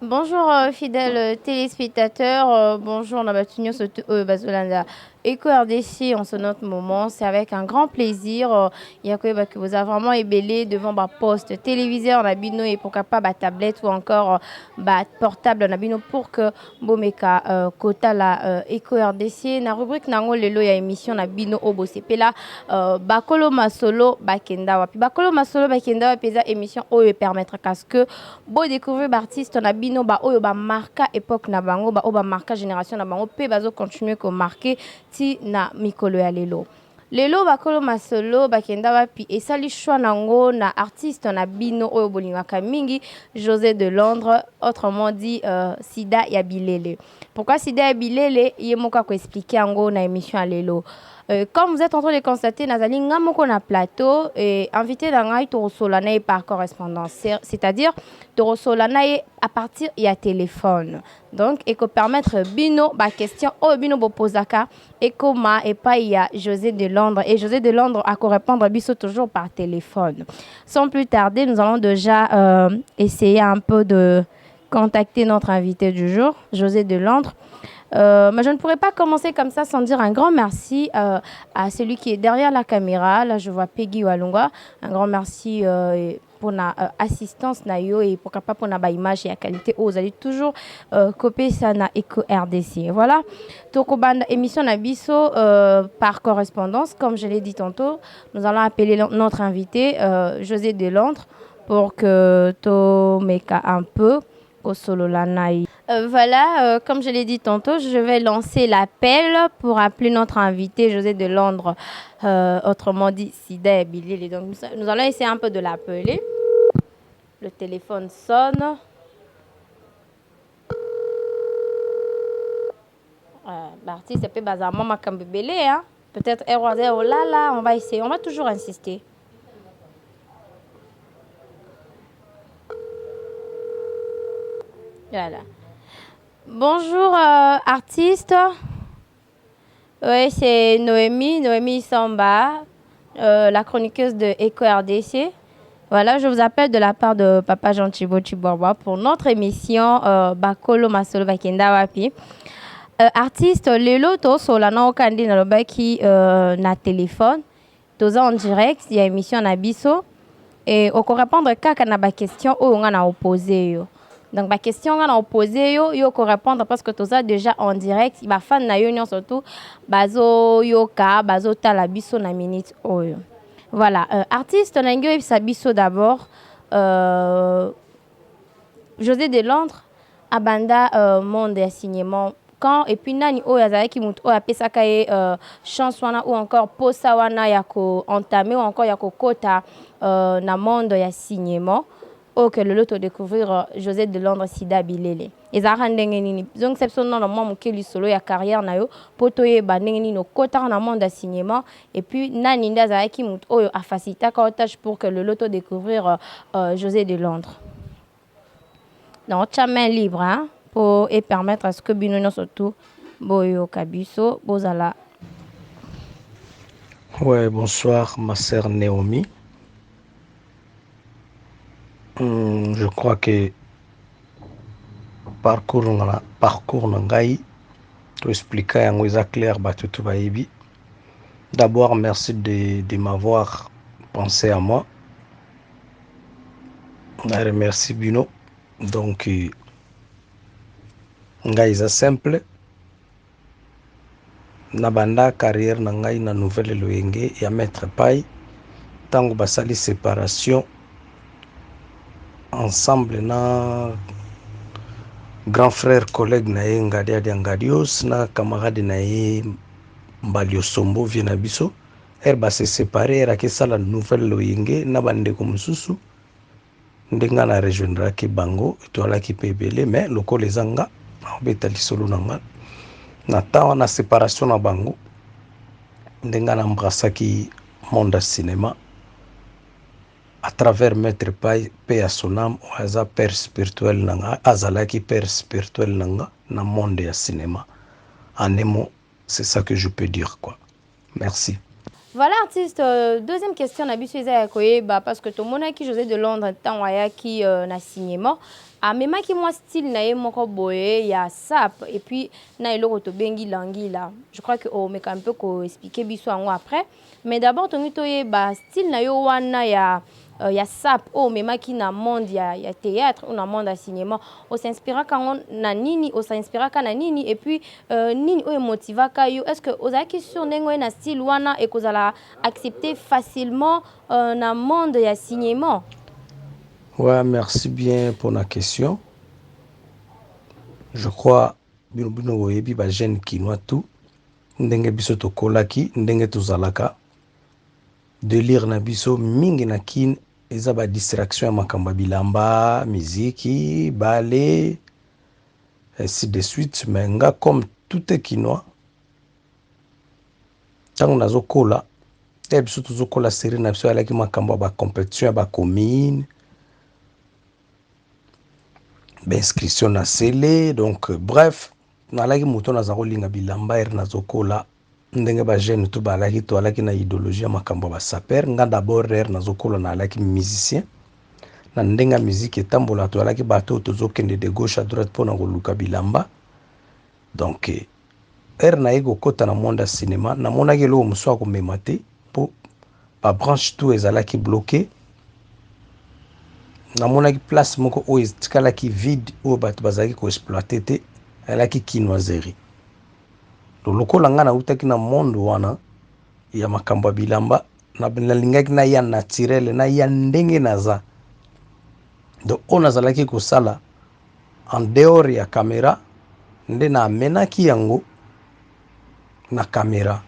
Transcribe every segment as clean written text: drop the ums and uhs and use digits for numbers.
Bonjour fidèles téléspectateurs, bonjour Nabatunio Bazolanda. Eco RDC en ce notre moment, c'est avec un grand plaisir. Il y a que vous avez vraiment ébellé devant ma poste téléviseur, Nabino et pourquoi pas ma tablette ou encore portable Nabino pour que Bomeka Kota la Eco RDC. Na rubrique nango lelo ya émission Nabino Obo Sepela Bakolo Masolo Bakenda Wapi. Bakolo Masolo Bakenda Wapi émission oyo permettre qu'à ce que beau découvrir artiste Nabino ba oyo ba marka époque na bango ba oba marka génération na bango pe bazo continuer ko marquer ti na mikolo ya lelo. Lelo bakolo masolo bakenda wapi esali choix nango na artiste na bino oyo bolingaka mingi José de Londres, autrement dit Sida ya Bilele. Pourquoi Sida ya Bilele yemoka ko expliquer ango na émission à lelo. Comme vous êtes en train de constater, Nazali Ngamoko na plateau et invité dans Ngai Toro Solanae par correspondance, c'est-à-dire Toro Solanae à partir il y a téléphone. Donc, et que permettre Bino, ma question, oh Bino Bopozaka, et comment et pas il y a José de Londres. Et José de Londres a qu'à répondre à Bisso toujours par téléphone. Sans plus tarder, nous allons déjà essayer un peu de contacter notre invité du jour, José de Londres. Mais je ne pourrais pas commencer comme ça sans dire un grand merci à celui qui est derrière la caméra. Là, je vois Peggy Walunga. Un grand merci pour l'assistance assistance nayo et pour capable pour na image et la qualité. Vous allez toujours copier ça na Eco RDC. Voilà. Tokobanda émission Nabiso par correspondance. Comme je l'ai dit tantôt, nous allons appeler notre invité José de Londres pour que to meka un peu au solo lanaï. Voilà, comme je l'ai dit tantôt, je vais lancer l'appel pour appeler notre invité José de Londres, autrement dit Sida Billy. Donc nous allons essayer un peu de l'appeler. Le téléphone sonne. L'artiste c'est pas bazar maman Kambebele, hein. Peut-être oh là là, on va essayer, on va toujours insister. Voilà. Bonjour artiste. Oui, c'est Noémie Samba, la chroniqueuse de Eco RDC. Voilà, je vous appelle de la part de Papa Jean Thibaut Chiborba pour notre émission Bakolo Masolo Bakenda Wapi. Artiste, lelo to solana okandi na lobaki na téléphone. Toza en direct, il y a émission na biso et on répondre kaka na ba question o nga na opposé yo. Donc ma question on a opposé yo ko répondre parce que tout ça déjà en direct ba fan na yo surtout bazo yoka bazo tala biso na minute oyo. Voilà, artiste nango sa biso d'abord José de Londres abanda monde ya signement quand et puis nani o yazaki mutu o apesaka ye chance wana ou encore posa wana ya ko entamer ou encore ya ko kota na monde ya signement. Que le lot découvrir José de Londres Sida Bilele. Et ça rend nini. Donc c'est son nom moi qui solo ya carrière na yo potoye ba nini no kota na monde d'assignement et puis nani ndaza ki mut oyo a facilité ka tâche pour que le loto découvrir José de Londres. Donc main libre hein pour et permettre à ce que binono surtout boyo kabiso bozala. Ouais, bonsoir ma sœur Naomi. Je crois que parcours nangai to expliquer yango eza clair batutu bayebi. D'abord merci de m'avoir pensé à moi. Je remercie Bino. Donc ngai eza simple. Nabanda carrière nangai na nouvelle loyenge ya maître pai tango basali séparation ensemble na grand frère collègue na ye Ngadi Ngadios na camarade na ye Mbalio Sombo vient biso ba se séparer raki sala nouvelle loyenge na bandeko mususu ndenga na rejoindre ki bango to ala ki pebele mais loko lezanga obeta lisolo nanga na tawa na séparation na bango ndenga na mbrasaki monde cinéma à travers Maître Pai, paix à son âme, au père spirituel nanga, azalaki père spirituel nanga, na monde de cinéma. En un mot, c'est ça que je peux dire quoi. Merci. Voilà, artiste. Deuxième question, na biso eza ya koyeba parce que tout le monde qui José de Londres tant waya qui na signement. Ah, mais qui moi style na ye moko boye ya sap et puis na eloko to bengi langi là. Je crois que oh mais quand un peu ko expliquer biso ango après. Mais d'abord tongi to yeba style na yo wana ya sap oh mais qui na monde ya théâtre ou na monde ya cinéma on s'inspira quand na nini on s'inspira quand na nini et puis nini o motiva ka yo est-ce que ozaki sur nengo na style wana et que la accepter facilement na monde ya cinéma. Ouais, merci bien pour la question. Je crois bino oyebi ba jeune kinois tout ndenge biso to kolaki ndenge tozalaka de lire na biso mingi na kin eza ba distraction ya makamba bilamba muziki ballet ainsi de suite mais nga comme tout est kinois tango nazokola biso tozokola série na biso alaki makambo ba compétition ba commune inscription na sele donc bref nalaki moto naza kolinga bilamba ere nazokola ndenge ba jeune to balaki to alaki na idéologie ya makambo ba saper nga d'abord ere nazokola na alaki musicien na ndenge musique etambola to alaki bato tozokende de gauche à droite pona koluka bilamba donc ere na yeko kota na monde ya cinéma na monaki eloko mosu akomema te po ba branche tout ezalaki bloqué namonaki place moko oyo etikalaki vide oyo bato bazalaki koexploite te elaki kinoiserie lokola nga nautaki na monde wana ya makambo ya bilamba nalingaki na ya naturel na ya ndenge naza donc oyo nazalaki kosala en dehors ya caméra nde namenaki yango na caméra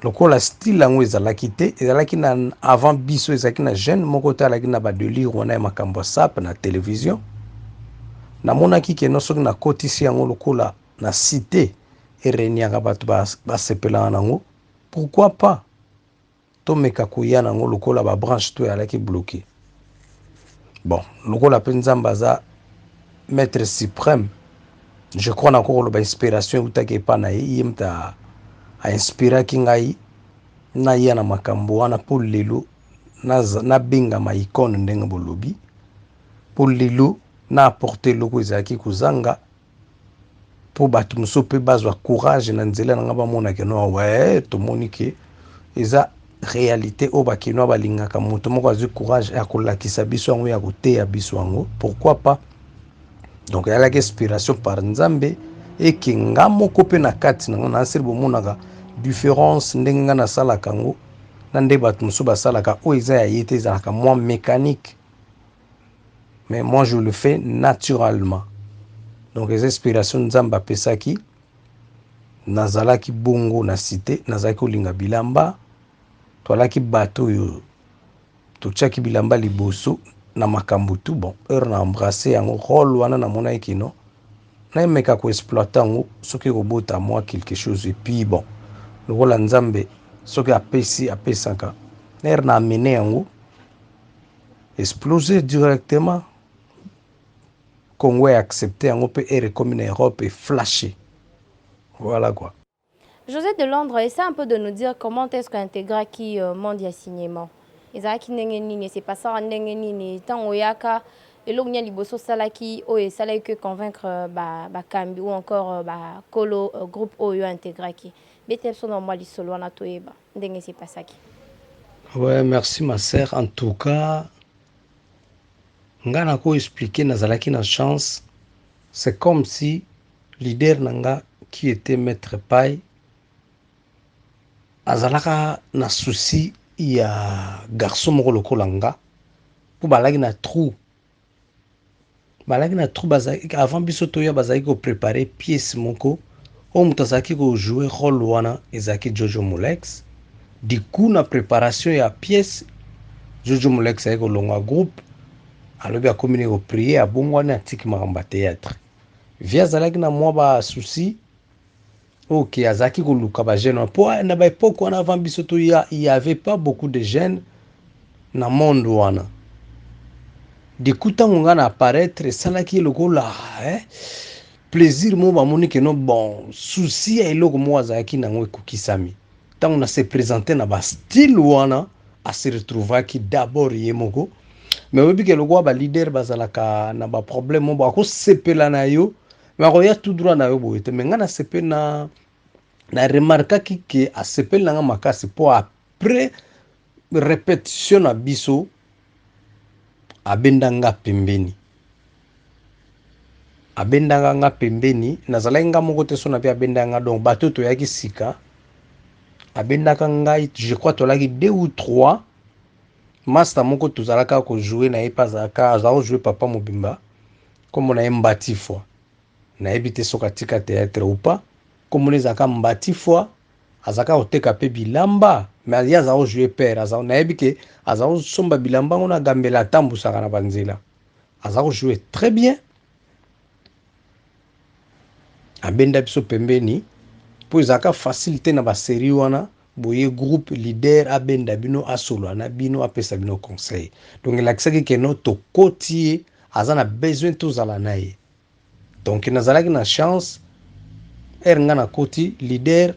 lokola style yango ezalaki te ezalaki na avant biso ezalaki na jeune moko te alaki na badelire wana ya makambo ya sap na télévision namonaki keno soki nakotisi yango lokola na cité ereniaka bato basepelaka nango pourquoi pas tomeka koya nango lokola babranche to ezalaki bloqué bon lokola mpe nzambe aza maître suprême je crois nako koloba inspiration eutaki epa na ye mutu ainspiraki ngai naya na makambo wana mpo lelo nabengama icone ndenge bolobi mpo lelo na apporte eloko ezalaki kozanga mpo bato mosusu mpe bazwa courage na nzela na nga bamona keno we tomoni ke eza réalité oyo bakeno balingaka moto moko azwi courage ya kolakisa biso yango ya koteya biso yango pourquoi pas donc ezalaki inspiration par nzambe eke nga moko mpe na kati nango na nseri bomonaka différence ndenge nga nasalaka yango na nde bato mosusu basalaka oyo eza ya ye te ezalaka moins mécanique mais moi je le fais naturellement donc eza inspiration nzambe apesaki nazalaki bongo na cité nazalaki kolinga bilamba toalaki bato oyo totiaki bilamba liboso na makambo tu bon heure na embrasse yango rôle wana namonaki kino naemeka koexploite yango soki kobota moi quelque chose et puis bon lokola nzambe soki apesaka heure na amene yango exploser directement Congo est accepté yango pe ere comme en Europe et flashé voilà quoi. José de Londres, essaie un peu de nous dire comment est-ce qu'intégrer qui monde ya cinéma. Ezaki ndenge nini, c'est pas ça ndenge nini, tant oyaka eloko nya liboso salaki o esala que convaincre ba kambi ou encore ba kolo groupe oyo intégrer qui. Bete so normal lisolo na toyeba. Ndenge c'est pas ça qui. Ouais, merci ma sœur en tout cas nga na ko expliquer nazalaki na chance c'est comme si leader nanga qui était maître Pai azalaka na souci ya garçon moko lokola nga po balaki na trou bazalaki avant biso toya bazalaki ko préparer pièce moko oyo moto azalaki ko jouer rôle wana ezalaki Jojo Molex du coup na préparation ya pièce Jojo Molex ayaki kolongwa groupe alobi akomini koprier abongwani atiki makambo ya théâtre via azalaki na mwa basouci ok azalaki koluka bajeune mpo na baepoke wana avant biso to il y avait pas beaucoup de jeunes na monde wana du coup ntango nga na apparaître esalaki lokola plaisir mo bamoni keno bon souci ya eloko moko azalaki nango ekokisami tant on a se présenté na ba style wana a se retrouver qui d'abord yemoko mais oui que le gars ba leader bazalaka na ba problème ba ko sepela na yo mais ko ya tout droit na yo boete mais ngana sepe na remarqué que a sepela nga makasi po après répétition na biso abendanga pembeni nga pembeni nazalaki nga moko te so na pe abendanga donc bato toyaki sika abendaka ngai je crois tolaki 2 ou 3 master moko tozalaka ko jouer na ye pa azalaka azala jouer papa mobimba comme na ye mbati fois nayebi te soki atika théâtre ou pas comme ezalaka mbati fois azalaka koteka pe bilamba mais ye azala jouer père azala nayebi ke azala somba bilamba ngo na gambela atambusaka na banzela azala jouer très bien abenda biso pembeni po ezalaka facilité na basérie wana boye groupe leader abenda bino asolo na bino apesa bino conseil donc elakisaki keno tokoti ye aza na besoin tozala na ye donc nazalaki na chance nga na koti leader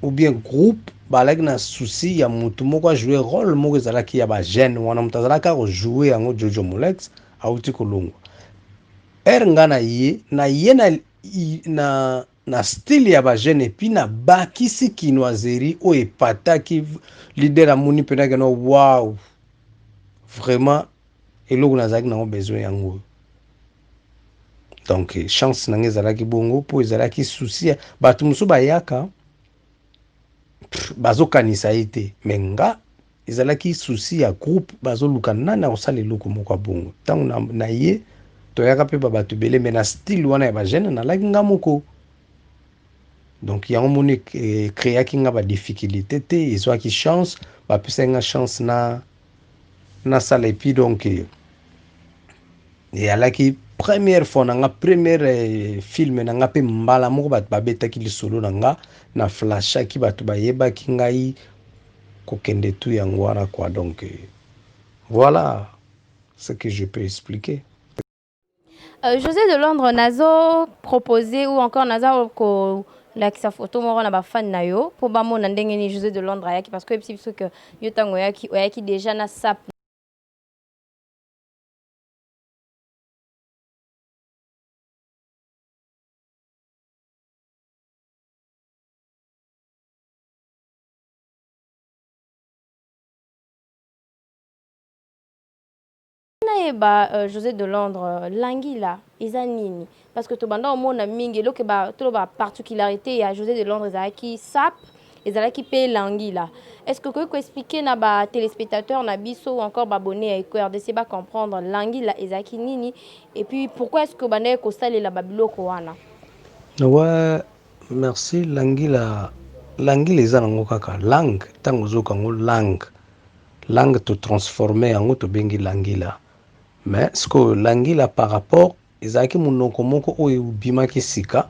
ou bien groupe balaki na souci ya mutu moko ajouer rôle moko ezalaki ya bajeune wana mutu azalaki akojouer yango Jojo Molex auti kolongwa nga na ye na style ya bajeune epi na bakisi kinoiserie oyo epataki leader amoni mpenaki no wow vraiment eloko nazalaki nango besoin yango donc chance nange ezalaki bongo po ezalaki souci bato mosusu bayaka bazokanisa ye te me nga ezalaki souci ya groupe bazoluka nani akosala eloko moko ya bongo ntango na ye toyaka mpe babato ebele me na style wana ya bajeune nalaki nga moko donc yango moni créaki nga badifficulté te ezwaki chance bapesaki nga chance na sala epi donc eyalaki première fois na nga première film na nga mpe mbala moko bato babetaki lisolo na nga na flashaki bato bayebaki ngai kokende tu yango wana quoi donc voilà ce que je peux expliquer. José de Londres nazo proposé ou encore nazo ko lakisa photo moko na ba fan na yo po ba mona ndenge ni José de Londres ayaki parce que parce que yo tango yaki déjà na sap José de Londres langila ezanini parce que to banda au mona mingi lo ke ba to ba particularité ya José de Londres ezaki sap ezalaki pe langila est-ce que vous expliquer na ba téléspectateurs na biso ou encore ba abonnés à EcoRDC ba comprendre langila ezaki nini et puis pourquoi est-ce que banda ko salela babiloko wana ouais merci langila eza nango kaka langue tango zokango langue to transformer yango to bengi langila mais ce que langila par rapport ezalaki monoko moko oyo ebimaki sika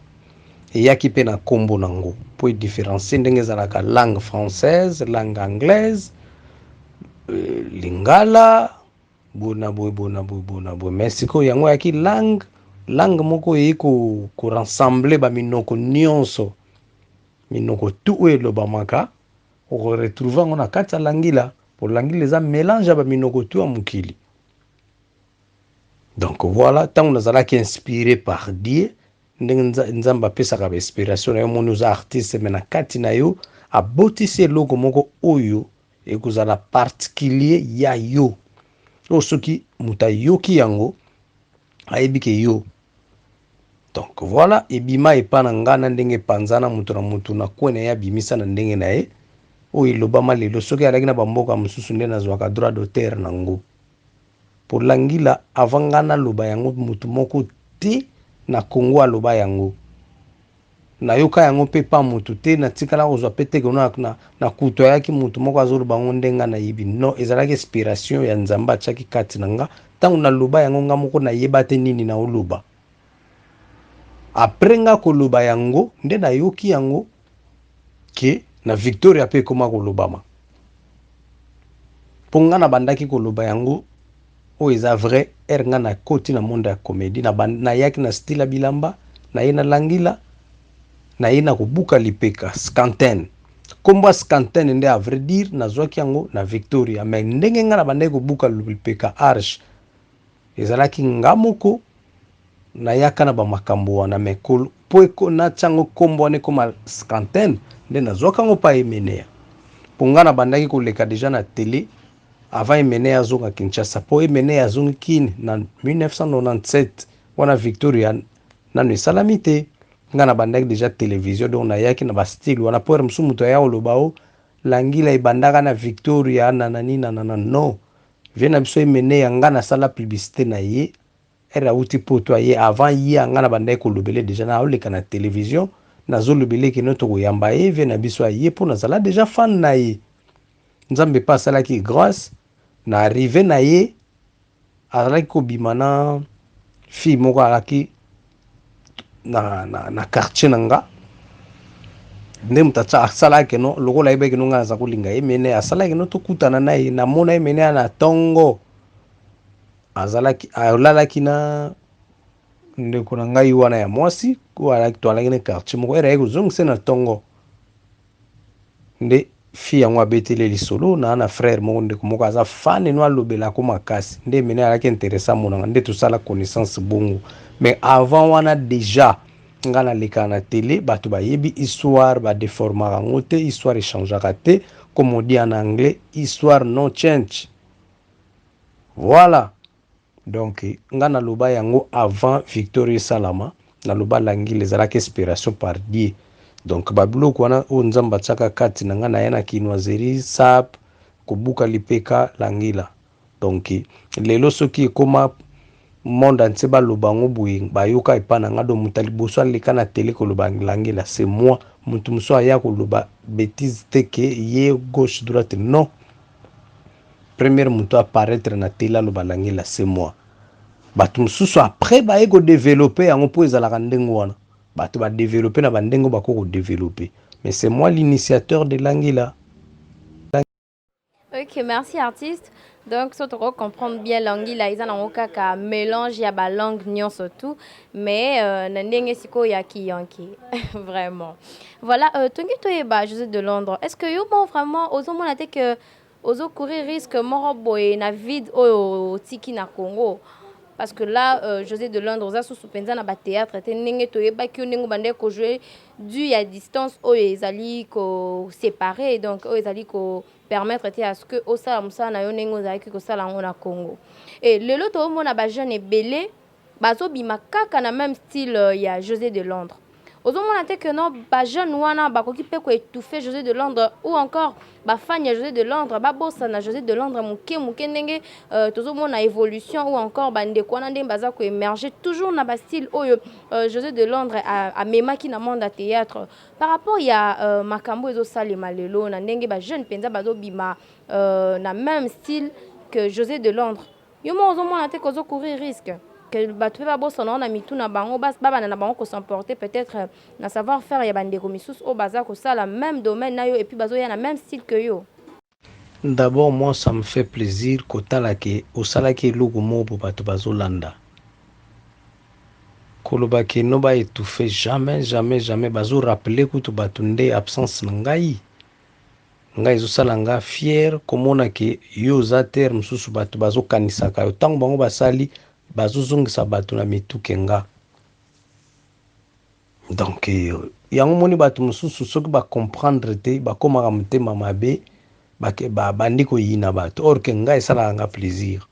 eyaki mpe na nkombo nango po edifférencie ndenge ezalaka langue française langue anglaise lingala bona boye mais sikoyo yango eyaki langue moko eyi korassembler baminoko nyonso minoko tu oyo elobamaka okoretrouve yango na kati ya langila po langila eza mélange ya baminoko tu ya mokili. Donc voilà, tant nous allons inspiré par Dieu, nous avons pesaka ba inspiration na yo moni uza artiste mena kati na yo abotisi eloko moko oyo ekozala particulier ya yo. O soki muta yoki yango ayebi ke yo. Donc voilà, ebima epana ngana ndenge panzana mutu na mutu na kwene ya bimisa na ndenge na ye. Oyo lobama lelo soki alaki na bamboka mosusu nde nazwaka droit d'auteur nango. Pour langila avant ngana loba yango mutu moko te na Congo aloba yango na yoka yango pe pa mutu te na tikala kozwa pete kono na kuto yaki mutu moko azoloba ngo ndenga na yibi no ezalaki inspiration ya nzamba achaki kati nanga tango na loba yango nga moko na yeba te nini na oloba après nga koloba yango nde na yoki yango ke na Victoria pe koma kolobama ponga na bandaki koloba yango o eza vrai nga na koti na monde ya comédie na yaki na style ya bilamba na ye na langila na ye na kobuka lipeka scanten kombo Scanten nde à vrai dire nazwaki yango na Victoria, mais ndenge nga na bandaki kobuka lupeka Arche ezalaki nga moko nayaka na bamakambo wana, mais po natia yango kombo wana ekoma Scanten nde nazwaka yango pa Emenea mpo nga na bandaki koleka deja na télé avant Emenea azonga Kinshasa, po Emenea azongi kini na 1997 wana Victoria nano esalami te. Nga na bandaki deja télévision, donc nayaki na bastyle wana po mosu moto aya koloba o Langila ebandaka na Victoria nanani nanana non, vie na biso Emenea nga nasala publicité na ye era uti poto ye avant ye nga na bandaki kolobele deja na oleka na télévision nazolobele kino tokoyamba ye vie na biso ye mpo nazala deja fan na ye. Nzambe pa asalaki grâce na arrivé na ye azalaki kobima na fille moko alaki na quartier na nga nde moto asalaki no lokola ayebaki no nga naza kolinga ye mene asalaki no tokutana na ye namona ye mene na ntongo alalaki na ndeko na ngai wana ya mwasi toalaki na quartier moko era ye kozongisa na ntongo nde fille yango abeteli lisolo na frère moko ndeko moko aza fan no alobelako makasi nde mene alaki intéressé amonanga nde tosala connaissance bongo. Mais avant wana déjà nga naleka na télé bato bayebi histoire badeformaka yango te, histoire échangeaka te, comme on dit en anglais, histoire no change. Voilà, donc nga naloba yango avant Victoria Salama naloba Langila ezalaki inspiration par Dieu. Donc babiloko wana oyo nzambe atiaka kati na nga naye na kinoiserie sap kobuka lipeka Langila. Donc lelo soki ekoma monde entier baloba ngo boye bayoka epa na nga do moto liboso aleka na télé koloba Langila c'est moi, moto mosu aya koloba bêtise te ke ye gauche droite non, première moto apparaître na télé aloba Langila c'est moi. Bato mosusu après baye kodévelopper yango mpo ezalaka ndenge wana bato badévelopper na bandenge bako kodévelopper, mais c'est moi l'initiateur de Langila. Ok, merci artiste. Donc, ça te comprendre bien Langila, ils ont un mélange, il y a la langue nion surtout, mais n'endenge siko yaki yanki, vraiment. Voilà, Tongi Toyeba, José de Londres. Est-ce que yo bon vraiment, aux hommes on a dit que aux autres courir risque moroboy na vide au tiki na Congo? Parce que là, José de Londres, ça sous penza na ba théâtre, te n'enge Toyeba qui n'enge bande ko jouer dû à distance, oh ils allaient ko séparer, donc oh ils allaient ko permettre à ce que au sala musa na yo nengo za ki ko sala ngona Congo. Et le lot to mona ba jeune belé bazo bima kaka na même style ya José de Londres. Ozo mona te que non ba jeune wana ba ko ki pe ko étouffer José de Londres ou encore ba fanya José de Londres ba bossa na José de Londres muke ndenge tozo mona évolution ou encore ba ndeko na ndemba za ko émerger toujours na ba style oyo José de Londres a mema ki na monde à théâtre par rapport ya makambo ezo salema lelo na ndenge ba jeune penza bazo bima na même style que José de Londres. Yo mo ozo mona te ko zo courir risque que bato ba bossa na mitu na bango baba na bango ko s'emporter peut-être na savoir faire ya bande komisus au baza ko ça la même domaine na yo et puis bazo ya na même style que yo. D'abord moi ça me fait plaisir kotala ke osala ke logo mo po bato bazo landa koloba ke no ba étouffer jamais bazo rappeler kutu bato nde absence na ngai ezo sala nga fier komona ke yo za terre mususu bato bazo kanisaka yo tango bango basali bazo zongisa bato na mituke nga. Donc yango moni bato mususu soki ba comprendre te ba komaka mutema mabe ba bandi ko yina bato or ke nga esala nga plaisir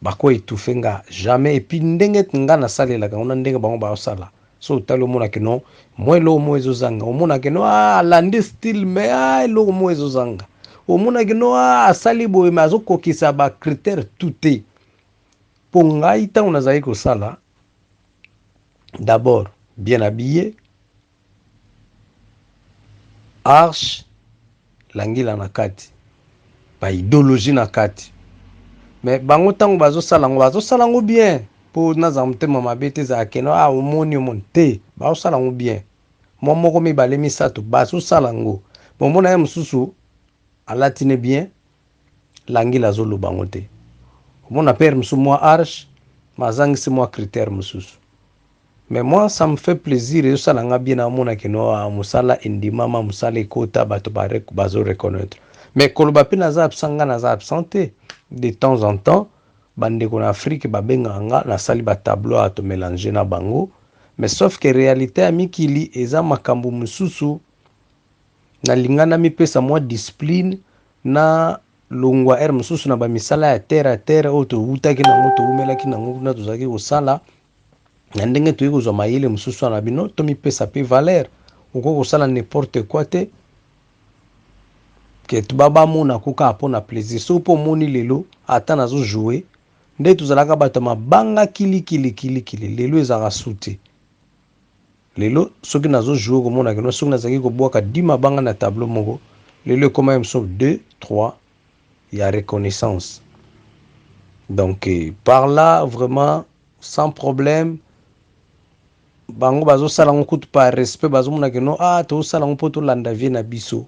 bako étouffer nga jamais et puis ndenge nga na salela ka ona ndenge bango ba sala so talo mona ke non moi lo mo ezo zanga o mona ke no landi style mais lo mo ezo zanga o mona ke no asali boye mazo kokisa ba critère tout pour ngai tango nazali ko sala d'abord bien habillé Arche Langila na kati ba idéologie na kati mais bango tango bazo sala ngo bien po naza mutema mabe te za keno omoni monte bazo sala ngo bien moi moko mibale misato bazo sala ngo bomona ye mususu alatine bien Langila zo loba ngo te omona père musu moi Arche mazangisi moi critère mususu Mais moi, ça me fait plaisir. Et ça, l'a bien à mon akino à musala indimama musala kota bato bazo reconnaître. Mais kolobapi naza absanga naza absenté de temps en temps. Bande kon Afrique babenga nga na sali ba tableau à te mélanger na bango. Mais sauf que réalité a mikili eza makambo mususu na lingana mi pesa moi discipline na longwa mususu na ba misala ya terre auto utaki na moto umelaki na nguvu na tozaki kosala. Na ndenge toyei kozwa mayele mosusu wana bino tomipesa mpe valeur oko kosala n'importe quoi te ke babamona koka mpona plaisir soki mpo omoni lelo ata nazojoue nde tozalaka bato mabanga kilikili lelo ezalaka su te lelo soki nazojoue komona keno soki nazalaki kobwaka 10 mabanga na tableau moko lelo ekoma mosusu 2 3 ya reconnaissance donc par là vraiment sans problème bango bazosala ngo kutu par respect bazomona ke no tozosala ngo mpo tolanda vie na biso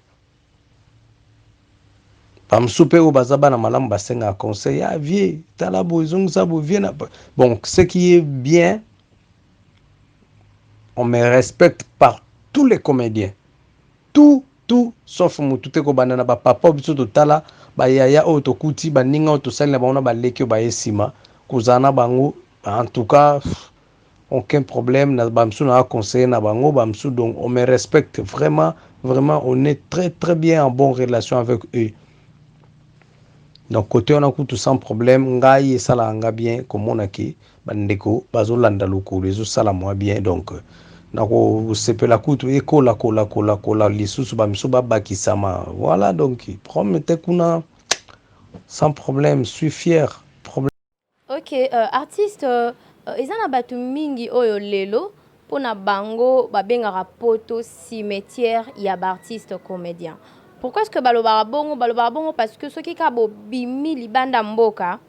bamosusu mpe oyo baza bana malamu basengaka conseil ya vie tala boye ezongisa boye vie na bon ce qui est bien on me respecte par tous les comédiens tout sauf motu te kobanda na bapapa oyo biso totala bayaya oyo tokuti baninga oyo tosali na bango na baleki oyo baye nsima kozala na bango en tout cas aucun problème na bamsu na conseiller na bango bamsu donc on me respecte vraiment on est très bien en bonne relation avec eux donc côté on a tout sans problème ngai esala nga bien komona ki bandeko bazolanda lokolo ezosala moi bien donc nako sepela kutu ekola kola lisusu bamsu babakisama voilà donc promete kuna sans problème suis fier problème. Ok, artiste eza na bato mingi oyo lelo pona bango babengaka poto cimetière ya baartiste comédien. Pourquoi est-ce que balobaka bongo parce que soki ka bobimi libanda mboka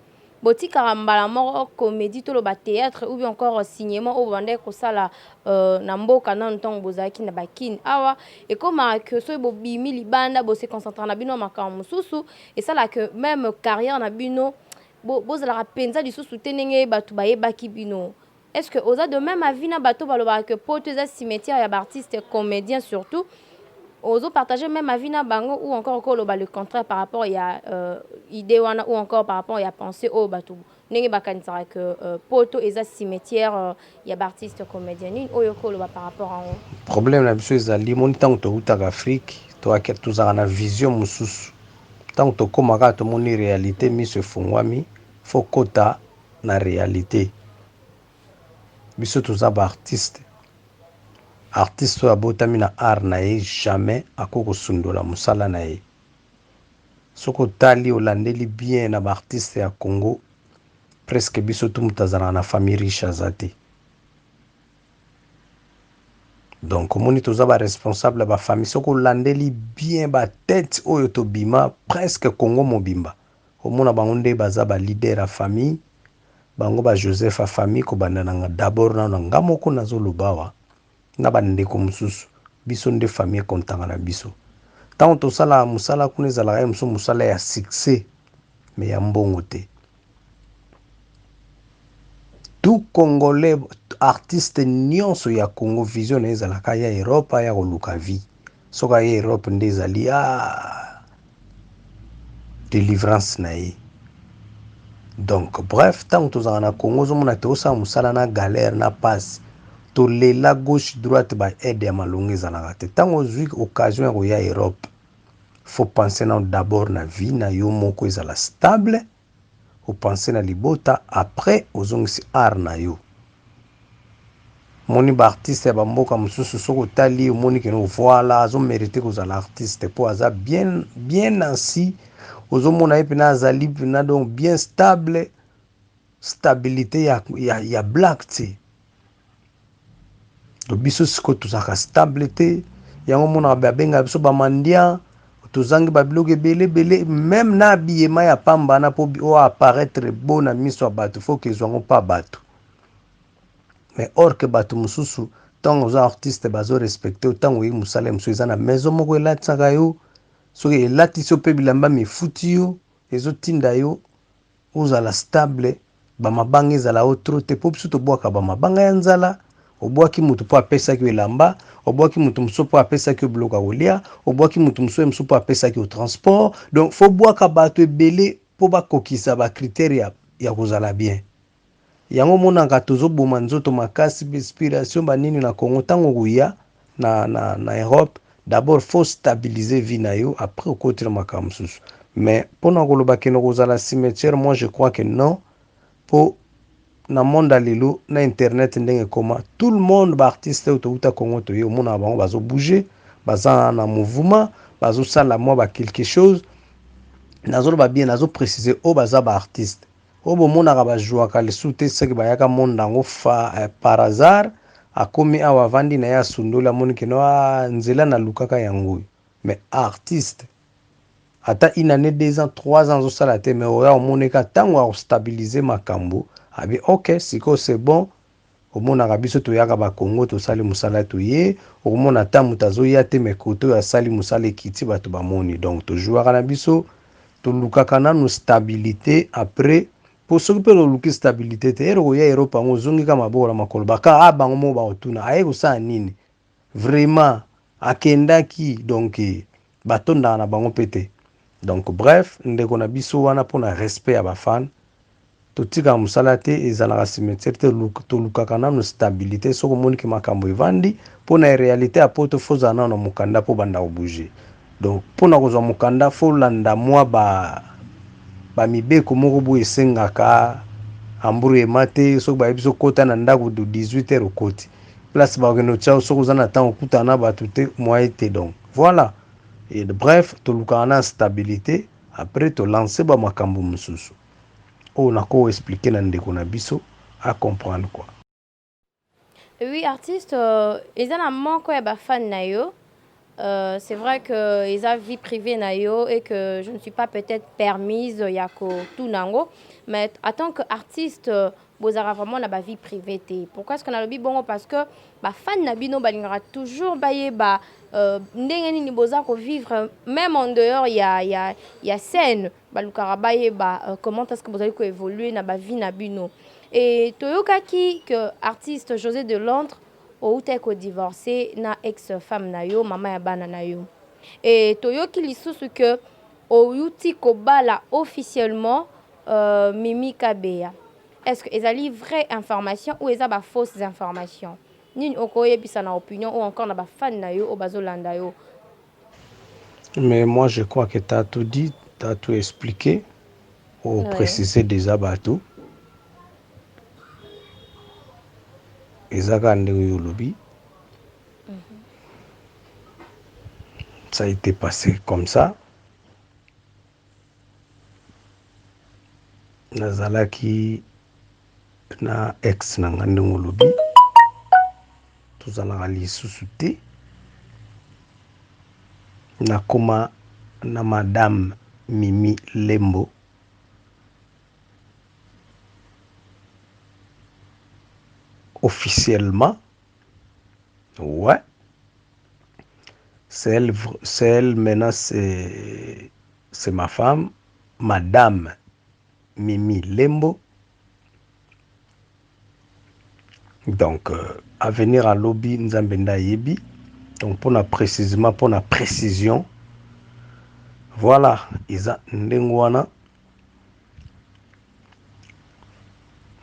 botikaka mbala moko comédie to loba théâtre ou bien encore cinéma oyo bande kosala na mboka nanu ntango bozalaki na bakini awa ekomaka ke soki bobimi libanda bose concentre na bino makambo mosusu esalaka même carrière na bino bozalaka mpenza lisusu te ndenge bato bayebaki bino. Est-ce que oza de même avis na bato balobaka ke poto eza cimetière ya baartiste comédien surtout ozo partager même avis na bango ou encore koloba le contraire par rapport ya idée wana ou encore par rapport ya pensée au bato ndenge bakanisaka ke poto eza cimetière ya baartiste comédien nini oyo koloba par rapport yango. Problème na biso ezali moni ntango toutaka Afrique tozalaka na vision mosusu ntango tokomaka tomoni réalité miso efungwami fo kota na réalité biso toza baartiste artiste oyo abotami na art na ye jamais akoki kosundola mosala na ye soki otali olandeli bien na baartiste ya Congo presque biso tu moto azalaka na famille riche aza te donc omoni toza baresponsable ya bafamille soki olandeli bien batete oyo tobima presque Congo mobimba omona bango nde baza balider ya famille bango bajoseph ya famille kobanda nanga d'abord na nga moko nazoloba awa na bandeko mosusu biso nde famille ekontaka na biso ntango tosala mosala kuna ezalaka ye mosusu mosala ya succès me ya mbongo te tout congolais artiste nyonso ya Congo vision na ezalaka ya Europe ya koluka vie soka ya Europe nde ezali délivrance na ye donc bref ntango tozala na Congo ozomona te osala mosala na galère na passe tolela gauche droite baede ya malongo ezalaka te ntango ozwi occasion ya koya Europe faut penser na d'abord na vie na yo moko ezala stable opense na libota après ozongisi art na yo moni baartiste ya bamboka mosusu soki otali omoni keno voilà azomérite kozala artiste mpo aza bien nansi ozomona ye mpena azali mpena donc bien stable stabilité ya black te do biso sikoyo tozalaka stable te yango monaka babengaka biso bamandia tozangi babiloko ebele même na abiyema ya pambana mpo oyo apparaître beau na miso ya bato faut kezwango mpa bato mais or ke bato mosusu ntango oza artiste bazorespecte ntango oyi mosala mosusu eza na maison moko elatisaka yo soki elatisi yo mpe bilamba mifuti yo ezotinda yo ozala stable bamabanga ezala o tro te mpo biso tobwaka bamabanga ya nzala obwaki mutu po apesaki elamba, obwaki mutu mosusu po apesaki biloko ya kolia, obwaki mutu mosusu po apesaki au transport. Donc fo bwaka bato ebele po bakokisa bakritere ya kozala bien. Yango monaka tozoboma nzoto makasi inspiration banini na Congo ntango koya na Europe. D'abord faut stabiliser vie na yo, après okotela makambo mosusu. Mais pona koloba keno kozala cimetière, moi je crois que non. Po na monde lelo na internet ndenge koma tout le monde ba artiste autouta Congo to yo mona bango bazo bouger, baza na mouvement, bazo sala moi ba quelque chose. Nazo ba bien, nazo préciser o baza ba artiste. O bo mona ka ba jouer ka lesute seki ba yaka monde ngo fa par hasard akomi awa vandi na ya sundola moni keno nzela na lukaka yango. Mais artiste ata une année, 2 ans, 3 ans, ça la mais au moins tango à stabiliser makambo. Abi ok, siko c'est bon. Au moins na biso to yaka ba Congo to sali musala to ye. Au moins na tamu tazo ya te mekoto ya sali musala kiti bato ba moni. Donc to jouer na biso to lukaka na no stabilité après pour s'occuper de luki stabilité te ero ya Europe ngo zongi kama bola makolo baka bango mo ba otuna aye ko sa nini. Vraiment akendaki donc batonda na bango pete. Donc bref, ndeko na biso wana pona respect ya ba fan. Totika musala te ezalaka cimetière te to lukaka na no stabilité soko moni ki makambo evandi pona réalité a poto foza na mukanda po banda bouger. Donc pona kozwa mukanda fo landa mwa ba mibeko moko bo esengaka amburu emate soko ba biso kota na ndako de 18h okoti. Place ba keno chao soko za na temps okutana ba tout moyen te donc. Voilà. Et bref, to lukana stabilité après to lancer ba makambo mususu. On a ko expliquer na ndeko na biso à comprendre quoi. Oui, artiste, ils ont un manque de fan na yo. C'est vrai que ils ont vie privée na yo et que je ne suis pas peut-être permise yako tout nango, mais en tant qu'artiste vous avez vraiment la vie privée te. Pourquoi est-ce qu'on a le bon parce que ba fan na bino balingara toujours baye ba ndenge nini boza ko vivre même en dehors il y a scène balukara baye ba comment est-ce que vous allez ko évoluer na ba vie na bino. Et toyokaki que artiste José de Londres ou ko divorcé na ex-femme na yo mama ya bana na yo. Et toyoki lisusu que oyuti ko bala officiellement Mimi Kabeya. Est-ce que ezali vraie information ou ezaba fausses informations? Nini okoye bisa na opinion ou encore na ba fan na yo o bazolanda yo? Mais moi je crois que tu as tout dit, tu as tout expliqué ou précisé déjà bateau. Ezaka ndenge yo lobi. Ça a été passé comme ça. Nazalaki na ex na nga ndenge lobi. Tozalaka lisusu te. Nakoma na madame Mimi Lembo. Officiellement, ouais. C'est elle maintenant, c'est ma femme, madame Mimi Lembo. Donc, à venir à lobby Nzambenda Yebi. Donc, pour la précision, voilà, Isa Ndengwana.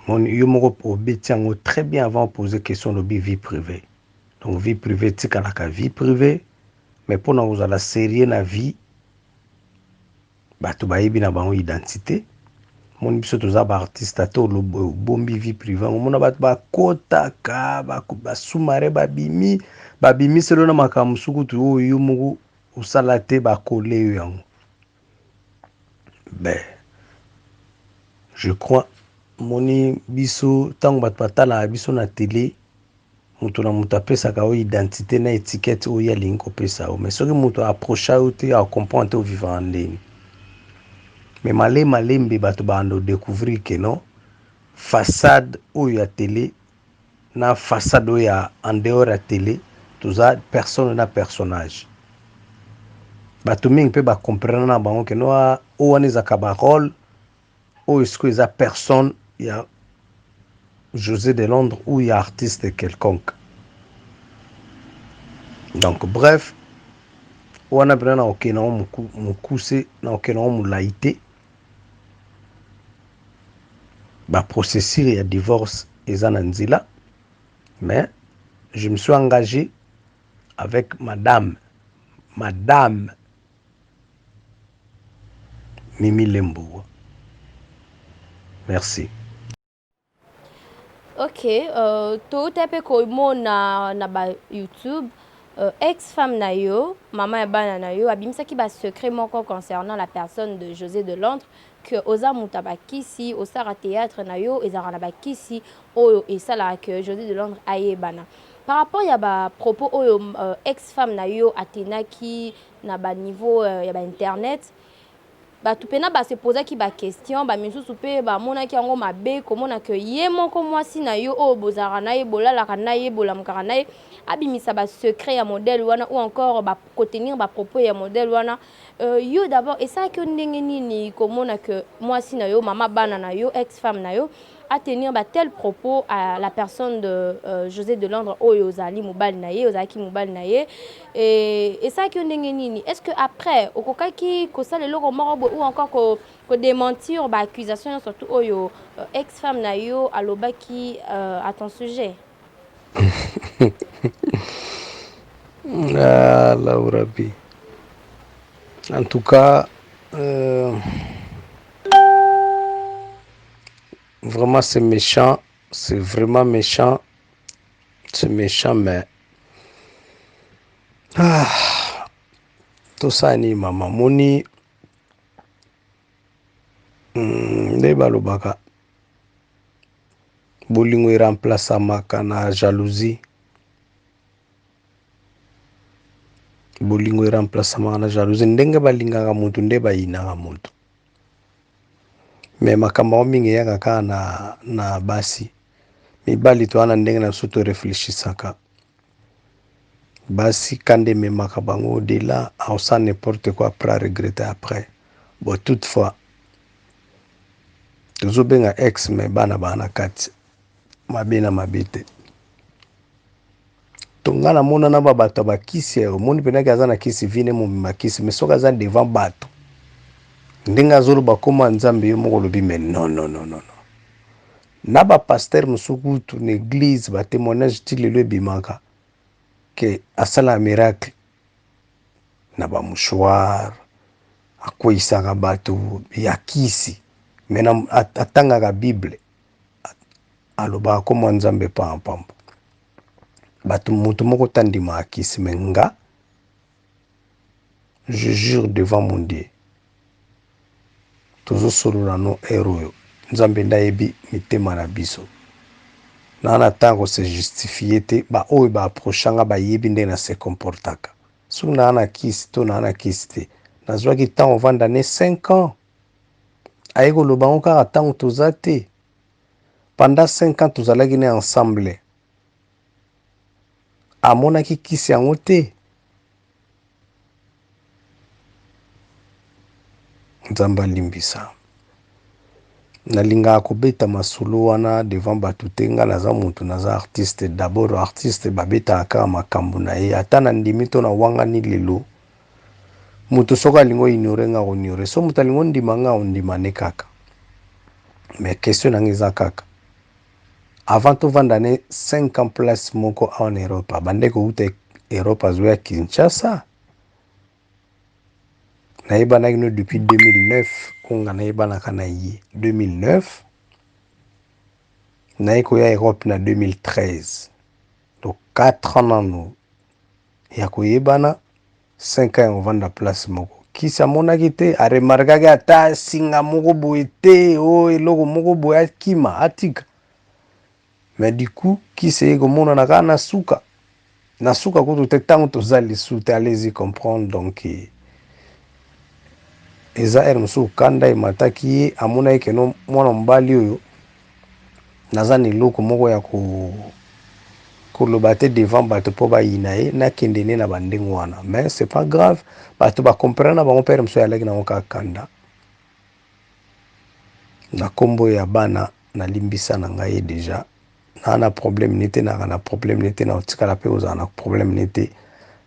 Mon yomoko obetiango très bien avant de poser question de vie privée. Donc, vie privée, tikalaka vie privée. Mais pour nous, la série na vie, bato bayebi na bango identité. Mon biso toza ba artiste to lo bombi vie privée. Mon bato ba kotaka ba sumare babimi selo na makambo suku tu yo mugu usalate ba coller yango. Ben je crois moni biso tango bato batala biso na télé mutu na mutu apesaka o identité na étiquette o ya lingi kopesa o mais soki mutu approcha o te a comprendre o vivre ndeni mais malembe bato bando découvrir que non façade o ya télé na façade o ya en dehors ya télé toza personne na personnage bato mingi pe ba comprendre na bango que non o wana ezaka ba rôle o est-ce que eza personne ya José de Londres ou il y a artiste quelconque. Donc bref, wana bena na oke na mukuse na oke na mulaite ba procédure ya divorce eza na nzila, mais je me suis engagé avec madame Mimi Lembo. Merci. Ok, toyuta mpe komona na ba YouTube ex-femme na yo, mama ya bana na yo abimisaki ba secret moko concernant la personne de José de Londres que oza muta bakisi osara théâtre na yo ezara na bakisi oyo esalaka que José de Londres ayebana. Par rapport ya ba propos oyo ex-femme na yo atenaki na ba niveau ya ba internet, bato pena basepozaki bakestion bamisusu mpe bamonaki yango mabe komona ke ye moko mwasi na yo oyo bozalaka na ye bolalaka na ye bolamukaka na ye abimisa basecret ya modele wana ou encore bakotenir bapropos ya modele wana. Yo d'abord esalaki yo ndenge nini komona ke mwasi na yo mama bana na yo ex-femme na yo à tenir tel propos à la personne de José de Londres oyo ozali mobali na ye ozalaki mobali na ye et ça ki ndenge nini est-ce que après okokaki kosala eloko moko ou encore ko démentir ba accusation surtout oyo ex-femme na yo alobaki à ton sujet? Ah, Laura B. En tout cas, vraiment c'est méchant, c'est vraiment méchant, c'est méchant, mais tout ça ni mama moni nde balobaka bolingo remplaçamaka na jalousie, bolingo remplaçamaka na jalousie, ndenge balingaka mutu nde bayinaka mutu, mais makambo mingi eyaka kaka na basi mibali to wana ndenge na biso to réfléchisaka basi kande memaka bango au-delà aosa n'importe quoi après regretter après. Bon, toutefois tozobenga ex me bana bana kati mabe na mabe te tonga na mona na bato bakisi omoni penaki aza na kisi vine momema kisi mais soki aza devant bato ndenge azoloba koma nzambe yo moko olobi mais non na bapaster mosuku tu na église batémoignage ti lelo ebimaka ke asala miracle na bamouchoir akweyisaka bato ya kisi me atangaka bible alobaka koma nzambe pampampo bato moto moko tandimaka kisi me nga je jure devant mon Dieu tozosolola no ere oyo nzambe nde ayebi mitema na biso na ntango se justifie te baoyo baapprochanga bayebi nde na se comportaka soki naa na kisi to naa na kisi te nazwaki ntango ovanda ne 5 ans aye koloba ngo kaka ntango toza te pendant 5 ans tozalaki ne ensemble amonaki kisi yango te nzambe alimbisa nalingaka kobeta masolo wana devant bato te nga naza motu naza artiste d'abord artiste babetaka kaka makambo na ye ata na ndimi to na wangani lelo moto soki alingi oignore nga oignore so moto alingi ondima nga ondima ne kaka mais question nango eza kaka avant tovanda ne 5 ans place moko awa na Europe abande kouta Europe azoya Kinshasa nayebanaki no depuis 2009 onga nayebanaka na ye 2009 naye koya Europe na 2013 donc 4 ans nano ya koyebana 5 ans ya kovanda place moko kisi amonaki te aremarkaki ata singa moko boye te o eloko moko boye akima atika mais du coup kisi eye komonana kaka na suka kutu te ntango toza lisu te allez-y comprendre donc eza ere mosusu kanda emataki ye amonaki keno mwana mobali oyo naza na eloko moko ya koloba te devant bato mpo bayina ye nakende ne na bandenge wana mais c'est pas grave bato bakomprendre na bango pere mosusu ayalaki nango kaka kanda na nkombo ya bana nalimbisa na ngai ye deja na problème nete na problème nete na otikala pe oza na problème nete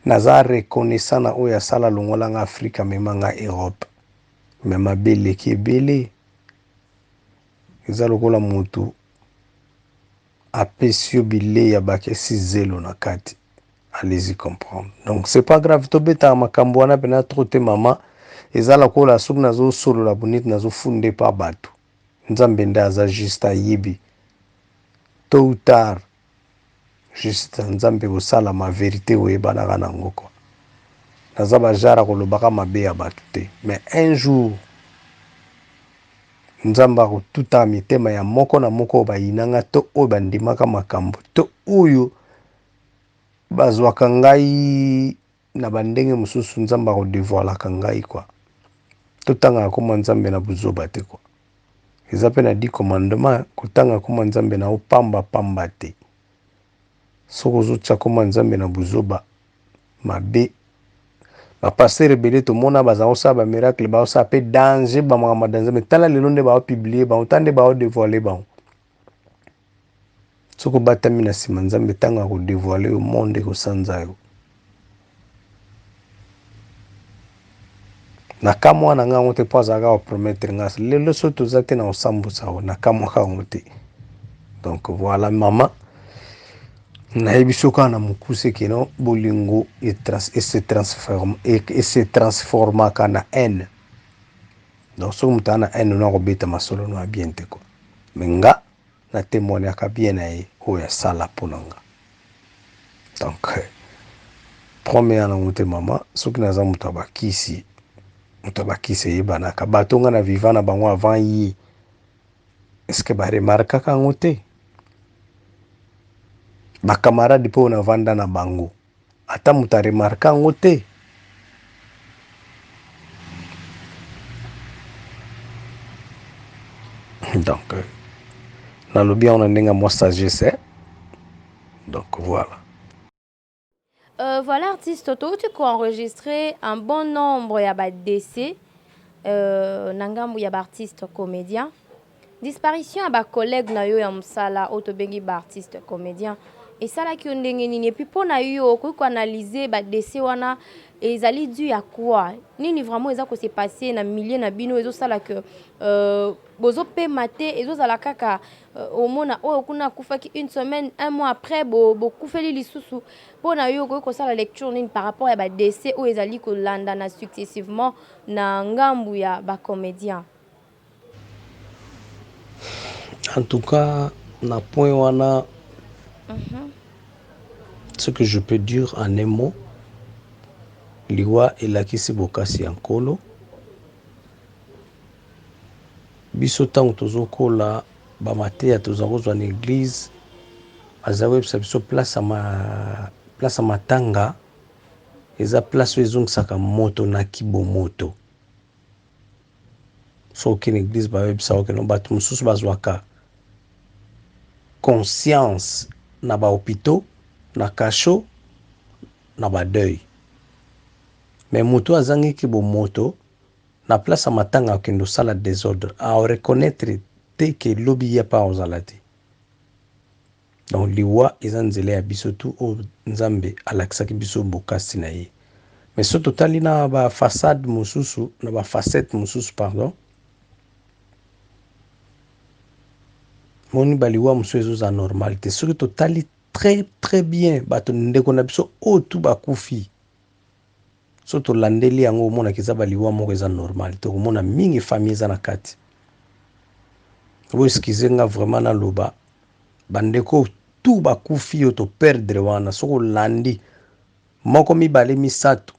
naza reconnaissant na oyo asala longola nga Afrika mema nga Europe mema beleki ebele eza lokola mutu apesi yo bilei ya bakesi zelo na kati. Allez-y comprendre. Donc c'est pas grave tobeta makambo wana pena trop te mama eza lokola soki nazo solo la bonite nazo funde pa bato nzambe nde aza juste ayebi tôt ou tard juste nzambe kosala ma vérité oyebanaka nango kwa naza bajara kolobaka mabe ya bato te mais un jour nzambe akotutaka mitema ya moko na moko oyo bayinanga to oyo bandimaka makambo to oyo bazwaka ngai na bandenge mosusu nzambe akodevoilaka ngai kwa totanga koma nzambe na buzoba te kwa eza pe na 10 commandement kotanga koma nzambe na opamba pamba te soko ozotya koma nzambe na buzoba mabe bapaster ebele tomona baza kosala bamiracle baosala pe danger bamakambo danger mais tala lelo nde baopublie bango ta nde baodevoile bango soko obatami na nsima nzambe ntango akodevoile yo monde ekosanza yo na kamwa na ngango te mpo azalaka kopromettre nga lelo so toza te na kosambusa o na kamwa kango te donc voilà mama nayebi so kaka na mokuse keno bolingo se transformaka na haine donc soki moto ana haine no akobeta masolo no ya bien te kwa me nga na témoignaka bien na ye oyo asala mpona nga donc premier ya nango te mama soki naza moto abakisi eyebanaka bato nga na viva na bango avant ye estce baremarkaka yango te bakamarade mpe oyo navanda na bango ata moto aremarka yango te donc nalobi yango na ndenge ya mwa sagesse donc voilà. Voilà, artiste Toto, tu peux enregistrer un bon nombre de décès. Nangambu ya artiste comédien. Disparition à collègue na yo ya msala otobengi ba artiste comédien. Et ça là qui on ndenge nini et puis pour na yo ko analyser ba décès wana ezali dû à quoi? Nini vraiment eza ko se passer na milieu na bino ezo sala que bozo pe maté ezo sala kaka au mona o kuna kufaki une semaine un mois après bo kufeli lisusu pour na yo ko sala lecture nini par rapport à ba décès o ezali ko landa na successivement na ngambu ya ba comédien. En tout cas, na point wana ce que je peux dire en un mot, liwa elakisi bokasi ya nkolo biso ntango tozokola bamateya toza kozwa na église aza koyebisa biso place ya matanga eza place oyo ezongisaka moto na kibomoto soki na église bayebisa okeno bato mosusu bazwaka conscience na bahôpitaux na kasho na badeuil mais moto azangiki bomoto na place ya matanga akende osala désordre areconnaître te ke lobi ye pa ozala te donc liwa eza nzela ya biso tu oyo nzambe alakisaki biso bokasi na ye mais so totali na bafaçade mosusu na bafacette mosusu pardon moni baliwa mosusu ezoza normal te soki totali très très bien bato ndeko na biso oyo tu bakufi so tolandeli yango omonaki eza baliwa moko eza normal te okomona mingi famille eza na kati oyo eskize nga vraiment naloba bandeko tu bakufi oyo toperdre wana soki olandi moko mibale misato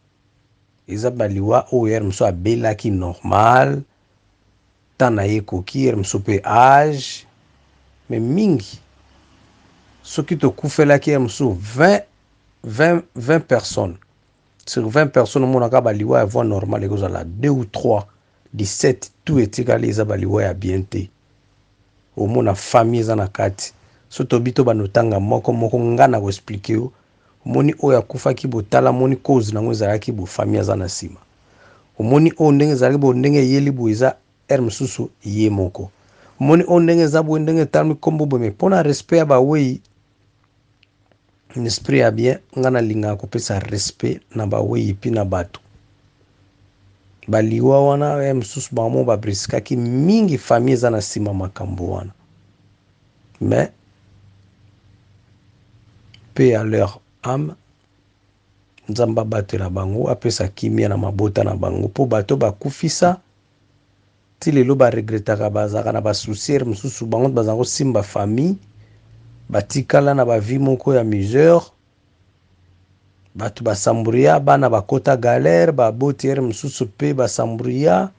eza baliwa oyo ere mosusu abelaki normal ntan na ye ekoki ere mosusu mpe age mais mingi soki tokufelaki ere mosusu 20 personnes sur 20 personnes omonaka baliwa ya voie normale ekozala 2 ou 3 17 tout etikali eza baliwa ya bien te omona famille eza na kati so tobi to banotanga moko nga na koexplike yo omoni oyo akufaki botala moni cause nango ezalaki bo famille aza na nsima omoni oyo ndenge ezalaki bo ndenge eyeli bo eza ere mosusu ye moko moni on ndenge zabu ndenge talmi kombo bome pona respect ba wei un esprit ya bien ngana linga kopesa respect na ba wei pi na bato baliwa wana msusu bamo babriskaki mingi famille za na sima makambo wana mais paix à leur âme nzambe abatela bango apesa kimia na mabota na bango mpo bato bakufisa ti lelo baregretaka bazalaka na basusiere mosusu bango bazala kosimba famille batikala na bavie moko ya misère bato basamburia bana bakota galère baboti ere mosusu mpe basamburia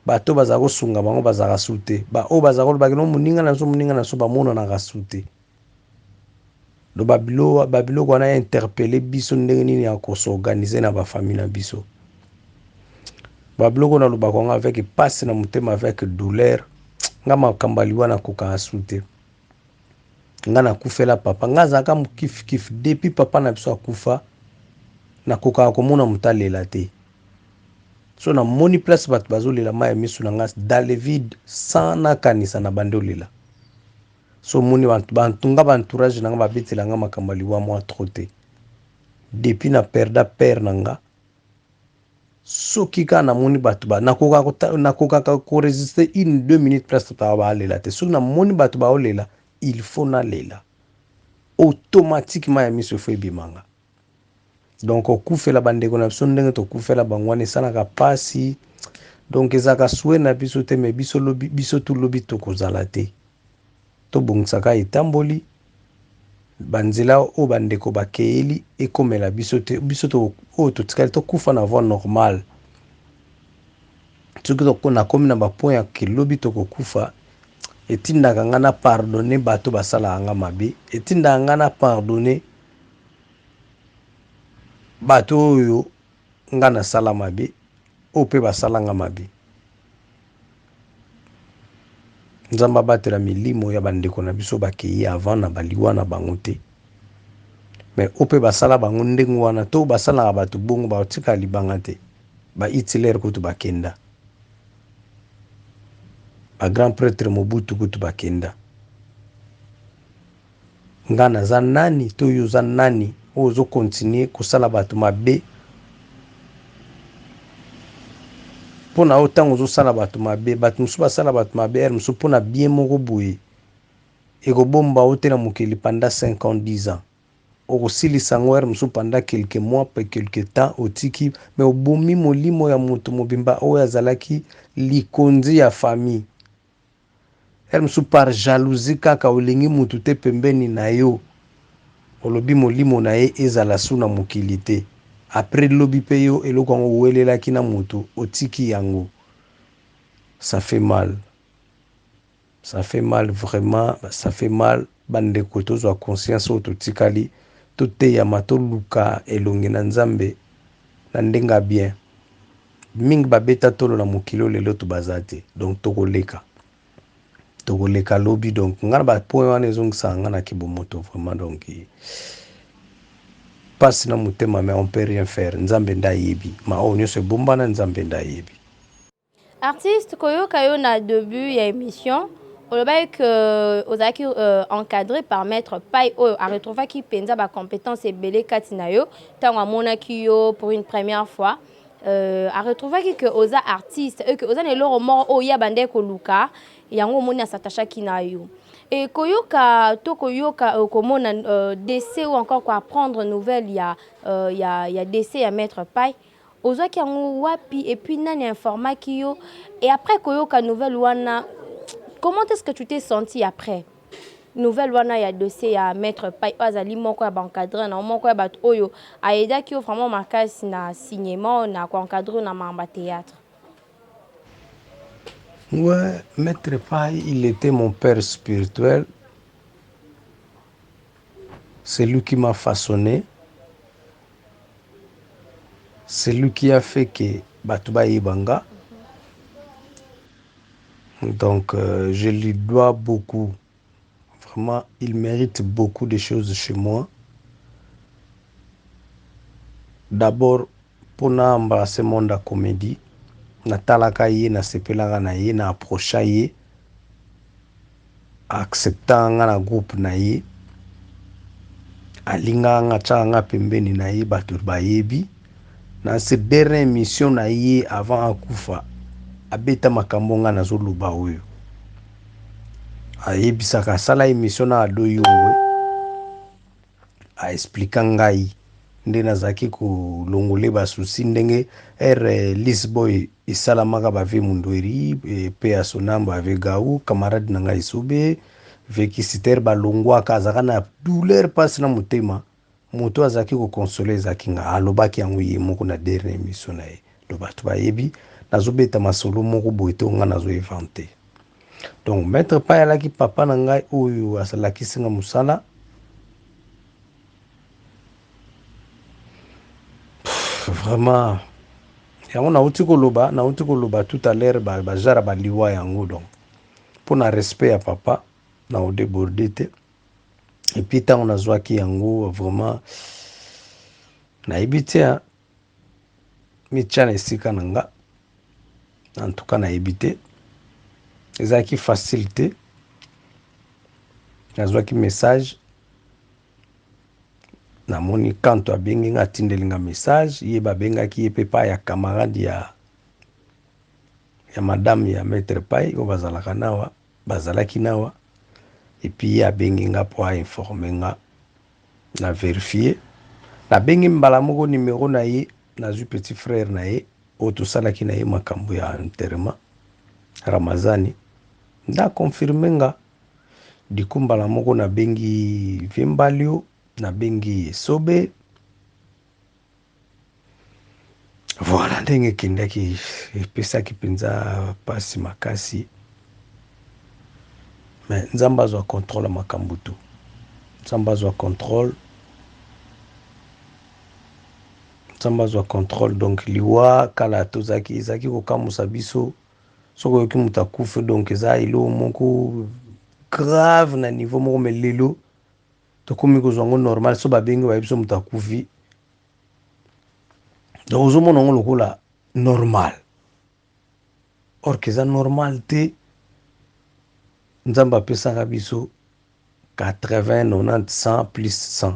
bato bazala kosunga bango bazalaka su te baoyo bazala kolobaki no moninga na so bamonanaka su te do babiloko wana ya interpele biso ndenge nini ya kosorganize na bafamille na biso babiloko nalobaka ngo avec pasi na motema avec douleur nga makambo aliwana kokaka su te nga nakufela papa nga azalaka mokifikifi depuis papa na biso akufa nakokaka komona moto alela te so namoni place bato bazolela mai ya miso na nga dans le vide sans nakanisa na bande olela so moni bantunga baentourage na nga babetela nga makambo aliwa mwa tro te depuis na perda père na nga soki kaka namoni bato nakokaka koresiste 1-2 minutes place bato balela te soki namoni bato baolela il faut nalela automatiquement ya miso efo ebimanga donc okufela bandeko na biso ndenge tokufela bango wana esalaka pasi donc ezalaka sue na biso te me biso tulobi tokozala te tobongisaka etamboli banzela oyo bandeko bakeyeli ekomela biso te biso oyo totikali tokufa na voie normale soki nakomi na bapoint ya kelobi tokokufa etindaka nga na pardonne bato basalaka nga mabe etindaka nga na pardonne bato oyo nga nasala mabe oyo mpe basala nga mabe nzambe abatela milimo ya bandeko na biso bakei avant na baliwa na bango te mais oyo mpe basala bango ndenge wana to basalaka bato bongo baotika libanga te bahitler kutu bakenda bagrand prêtre Mobutu kutu bakenda nga naza nani to oyo oza nani oyo ozokontinue kosala bato mabe mpona oyo ntango ozosala bato mabe bato mosusu basala bato mabe ere mosusu mpona bien moko boye ekobomba oyo te na mokili pendant 5 ans 10 ans okosilisa yango ere mosusu pendant quelques mois pe quelque temps otiki me obomi molimo ya moto mobimba oyo azalaki likonzi ya famille ere mosusu par jalousie kaka olingi motu te pembeni na yo olobi molimo na ye ezala su na mokili te après lobi pe yo eloko yango owelelaki na moto otiki yango ça fait mal vraiment ça fait mal bandeko tozwa conscience oyo totikali toteyama toluka elongi na nzambe na ndenga bien mingi babeta tolo na mokili lelo tobaza te donc tokoleka lobi donc nga na bapoint wana ezongisaka nga na kibomoto vraiment donc pasi na motema mais on peut rien faire nzambe nda yebi ma oyo nyonso ebombana nzambe nda yebi artiste koyoka yo na début ya émission olobaki que ozalaki encadré par maître pai oyo aretrouvaki mpenza bacompétence ebele kati na yo ntango amonaki yo pour une première fois aretrouvaki que oza artiste que oza na eloko moko oyo ya bande koluka yango omoni asatachaki na yo et koyoka to koyoka komona décès ou encore quoi apprendre nouvelle ya décès ya maître pai ozwaki yango wapi et puis nani informaki yo et après koyoka nouvelle wana comment est-ce que tu t'es senti après nouvelle wana ya dossier ya maître pai azali moko ya bancadre na moko ya bato oyo aidaki yo vraiment makasi na signement na koencadre na mamba théâtre? Ouais, maître pai il était mon père spirituel, c'est lui qui m'a façonné, c'est lui qui a fait que Batouba Ibanga. Donc je lui dois beaucoup. Vraiment, il mérite beaucoup de choses chez moi. D'abord, pour embrasser le monde de la comédie, na talaka ye, na sepelaka na ye, na approcha ye. accepta nga na groupe na ye alinga nga tia nga pembeni na ye bato bayebi na se dernière émission na ye avant akufa abeta makambo nga nazoloba oyo ayebisaka asala émission na adoyi owe aexplika ngai nde nazalaki kolongole basusi ndenge lisboy esalamaka bave mundweri pe ya sonambo ave gau camarade na ngai sobe vekisiter balongwaka azalaka na douleur mpasi na motema moto azalaki kokonsole ezalaki nga alobaki yango ye moko na dernière émission na ye lo bato bayebi nazobeta masolo moko boye to nga nazoevante donc maître pai alaki papa na ngai oyo asalakisi nga mosala vraiment yango nauti koloba tout à l'heure bajara baliwa yango donc mpona respect ya papa na odeborde te epuis ntango nazwaki yango vraiment nayebi te mitia na esika na nga en tout cas nayebi te ezalaki facile te nazwaki message namoni kanto abengi nga atindeli nga message ye babengaki ye mpe pa ya camarade ya madame ya maître pai oyo bazalaki nawa epuis ye abengi nga mpo ainforme nga na verifie nabengi mbala moko numero na ye nazwi petit frère na ye oyo tosalaki na ye makambo ya enterrement ramazani nda confirme nga diku mbala moko nabengi viembalio nabengi sobe voilà ndenge ekendaki epesaki mpenza pasi makasi mais nzambe azwa contrôle ya makambo tu nzambe azwa contrôle donc liwa kala tozalaki ezalaki kokamusa biso soki oyoki moto akufe donc eza eloko moko grave na niveau moko me lelo tokomi kozwa yango normal so babengi bayebi so moto akufi donc ozomona yango lokola normal or ke eza normal te nzambe apesaka biso 80 90 100 plus 100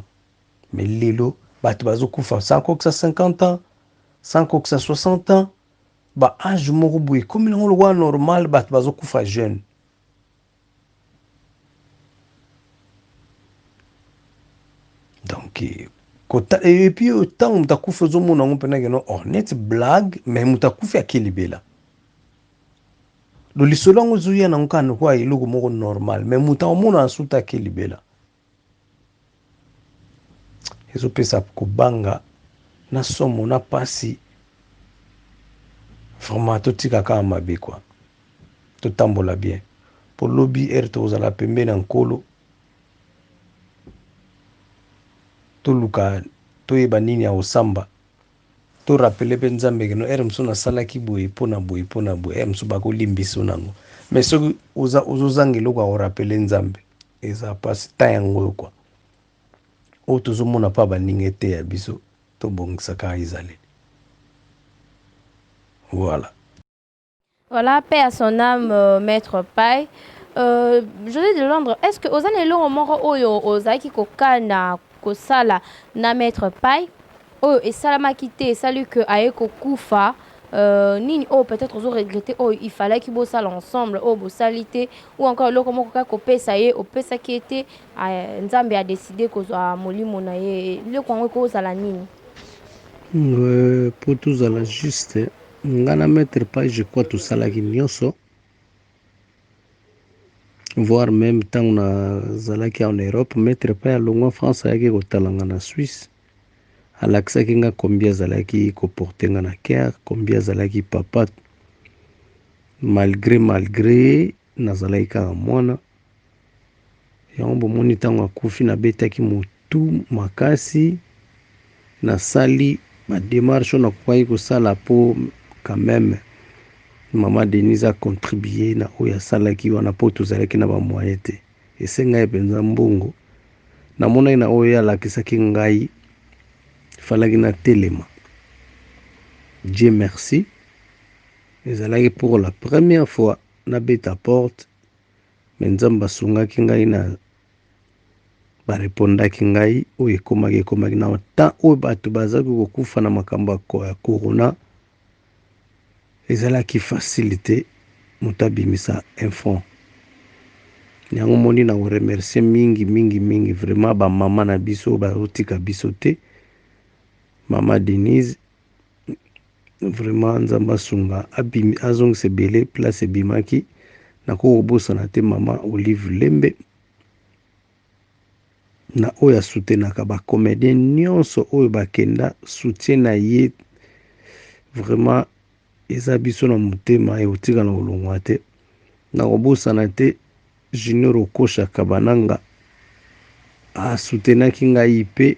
mais lelo bato bazokufa sans kokisa 50 ans sans kokisa 60 ans baage moko boye komi nango lokola normal bato bazokufa jeune donc et puis ntango moto akufi ozomona yango mpena keno neti blague mais moto akufi akelibela lo lisolo yango ezoya nango kaka nokoya eloko moko normal mais moto amona asuta akelibela ezopesa kobanga na somo na pasi vraiment totika kaka mabe kwa totambola bien po lobi ere tokozala pembeni ya nkolo toluka toyeba nini ya kosamba torapele mpe nzambe keno ere mosusu nasalaki boye mpona boye ere mosusu bakolimbiso nango mais soki ozozanga eloko ya korapele nzambe eza pasi ta yango oyo kwa oyo tozomona mpa baninga te ya biso tobongisaka ezaleli voilà. Voilà, paix à son âme, maître pai. José de Londres, est-ce que ozana elongo moko oyo ozalaki kokana kosala na maître pai oyo esalamaki te esali ke aye kokufa nini oyo peut-être ozo regretter oyo il fallait ki bosala ensemble oyo bosali te ou encore eloko moko kaka kopesa ye opesaki ete nzambe a décidé kozwa molimo na ye eloko yango ekozala nini? Po tozala juste nga na maître pai je crois tosalaki nyonso voire même ntango nazalaki en Europe maître pai alongwa France ayaki kotalanga na Suisse alakisaki nga combien azalaki koporte nga na cœur combien azalaki papa malgré nazalaki kaka mwana yango bomoni ntango akufi nabetaki motu makasi nasali badémarche oyo nakoki kosala po quand même mama Denise a contribué na oyo asalaki wana po tozalaki na bamoyen te esengai mpenza mbongo namonaki na oyo alakisaki ngai falaki na telema Dieu merci ezalaki pour la première fois nabeta porte me nzambe asungaki ngai na barepondaki ngai oyo ekomaki na temps oyo bato bazaki kokufa na makambo ya corona ezalaki facilité moto abimisa info yango moni na koremercie mingi vraiment bamama na biso baotika biso te. Mama Denise vraiment nzambe asunga azongisa ebele place ebimaki nakokobosana te. Mama Olive Lembe na oyo asoutenaka bacomédien nyonso oyo bakenda soutien na ye vraiment eza biso na motema eotika na kolongwa te. nakobosana te Junior Okosha Kabananga asoutenaki ngai pe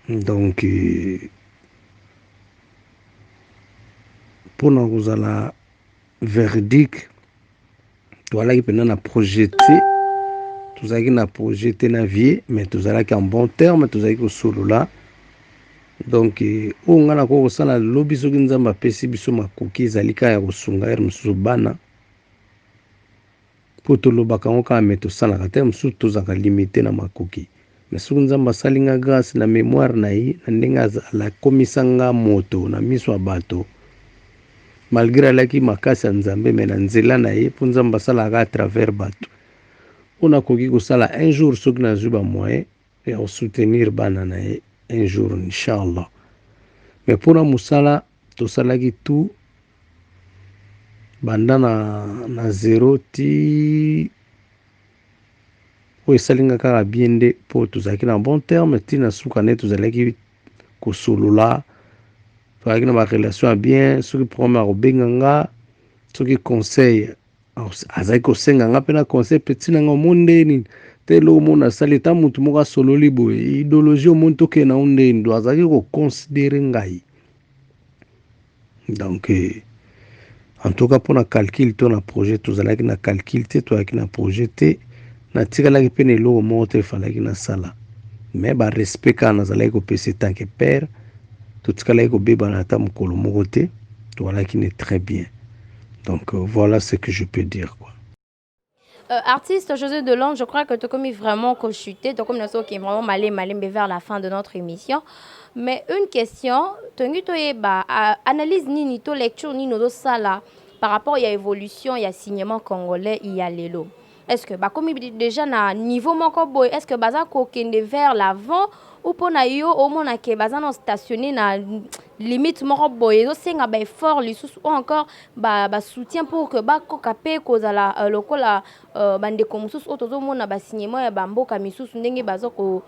donc mpona kozala verdict tozalaki mpena na projete na vie mais tozalaki en bon terme tozalaki kosolola donc oyo ngai nakoki kosala lobi soki nzambe apesi biso makoki ezali kaka ya kosunga ere mosusu bana mpo tolobaka yango kaka me tosalaka te mosusu tozalaka limité na makoki mais soki nzambe asali nga grâce na mémoire na ye na ndenge akomisa nga moto na miso ya bato malgré alaki makasi ya nzambe me na nzela na ye mpo nzambe asalaka à travers bato oyo nakoki kosala un jour soki nazwi bamoyen ya kosoutenir bana na ye un jour inchallah. mais mpona mosala tosalaki tout banda na zero ti oyo esalinga kaka bien nde mpo tozalaki na bon terme ti na suka nde tozalaki kosolola tozalaki na barelation ya bien soki problème akobenga nga soki conseil azalaki kosenga nga mpe na conseil peti na nga omoni nde nini te eloko omoni asali ta motu moko asololi boye idéologie omoni tokende na ondeni do azalaki koconsidere ngai donc en tout cas mpona calcul to na projet tozalaki na calcul te tozalaki na projet te natikalaki mpe na eloko moko te efalaki nasala mais barespect kaka nazalaki kopesa tanke père totikalaki kobebana ata mokolo moko te tozalaki ne très bien. Donc voilà ce que je peux dire quoi. Artiste José Delorme, je crois que tu as commis vraiment chuté, tu as commis qui est vraiment malé vers la fin de notre émission. Mais une question, tu as analyse ni to lecture ni no sala par rapport à l'évolution, il y a signement congolais, il y a l'élo. Est-ce que comme déjà na niveau moko boy, est-ce que baza ko kende vers l'avant ou pona yo au mona ke baza no stationné na limite moko boy zo senga ba effort lisusu ou encore ba soutien pour que ba ko kapé kozala lokola bande ko mususu otozo mona ba signement ya bamboka misusu ndenge baza ko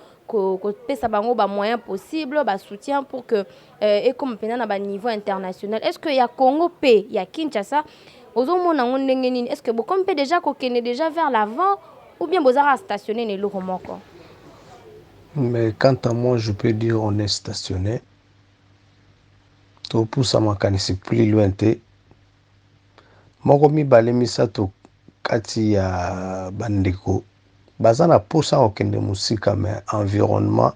pesa bango ba moyen possible ba soutien pour que et comme pena na ba niveau international. Est-ce que ya Congo P ya Kinshasa est-ce que vous comptez déjà déjà vers l'avant ou bien vous avez stationné les locaux? Mais quant à moi, je peux dire on est stationné. Tout pousse à ma canisse plus loin. Moko mi balemisa to kati ya bandeko. Bazana posa okende musika mais environnement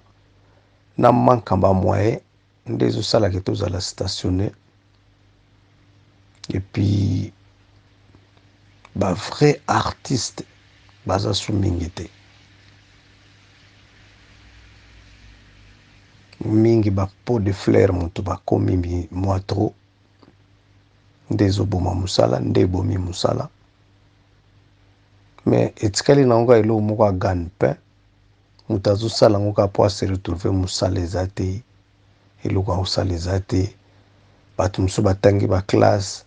na manque ba moyen ndezo sala ke tozala stationné. Et puis ba vrai artiste baza sumingi te mingi ba pot de fleurs mutu bakomi mwa trop ndezoboma musala ndebomi musala mais etikali na ngo elo moko gagne pain mutu azosala ngo ka po se retrouver musala eza te eloko akosala eza te bato mosusu batangi ba classe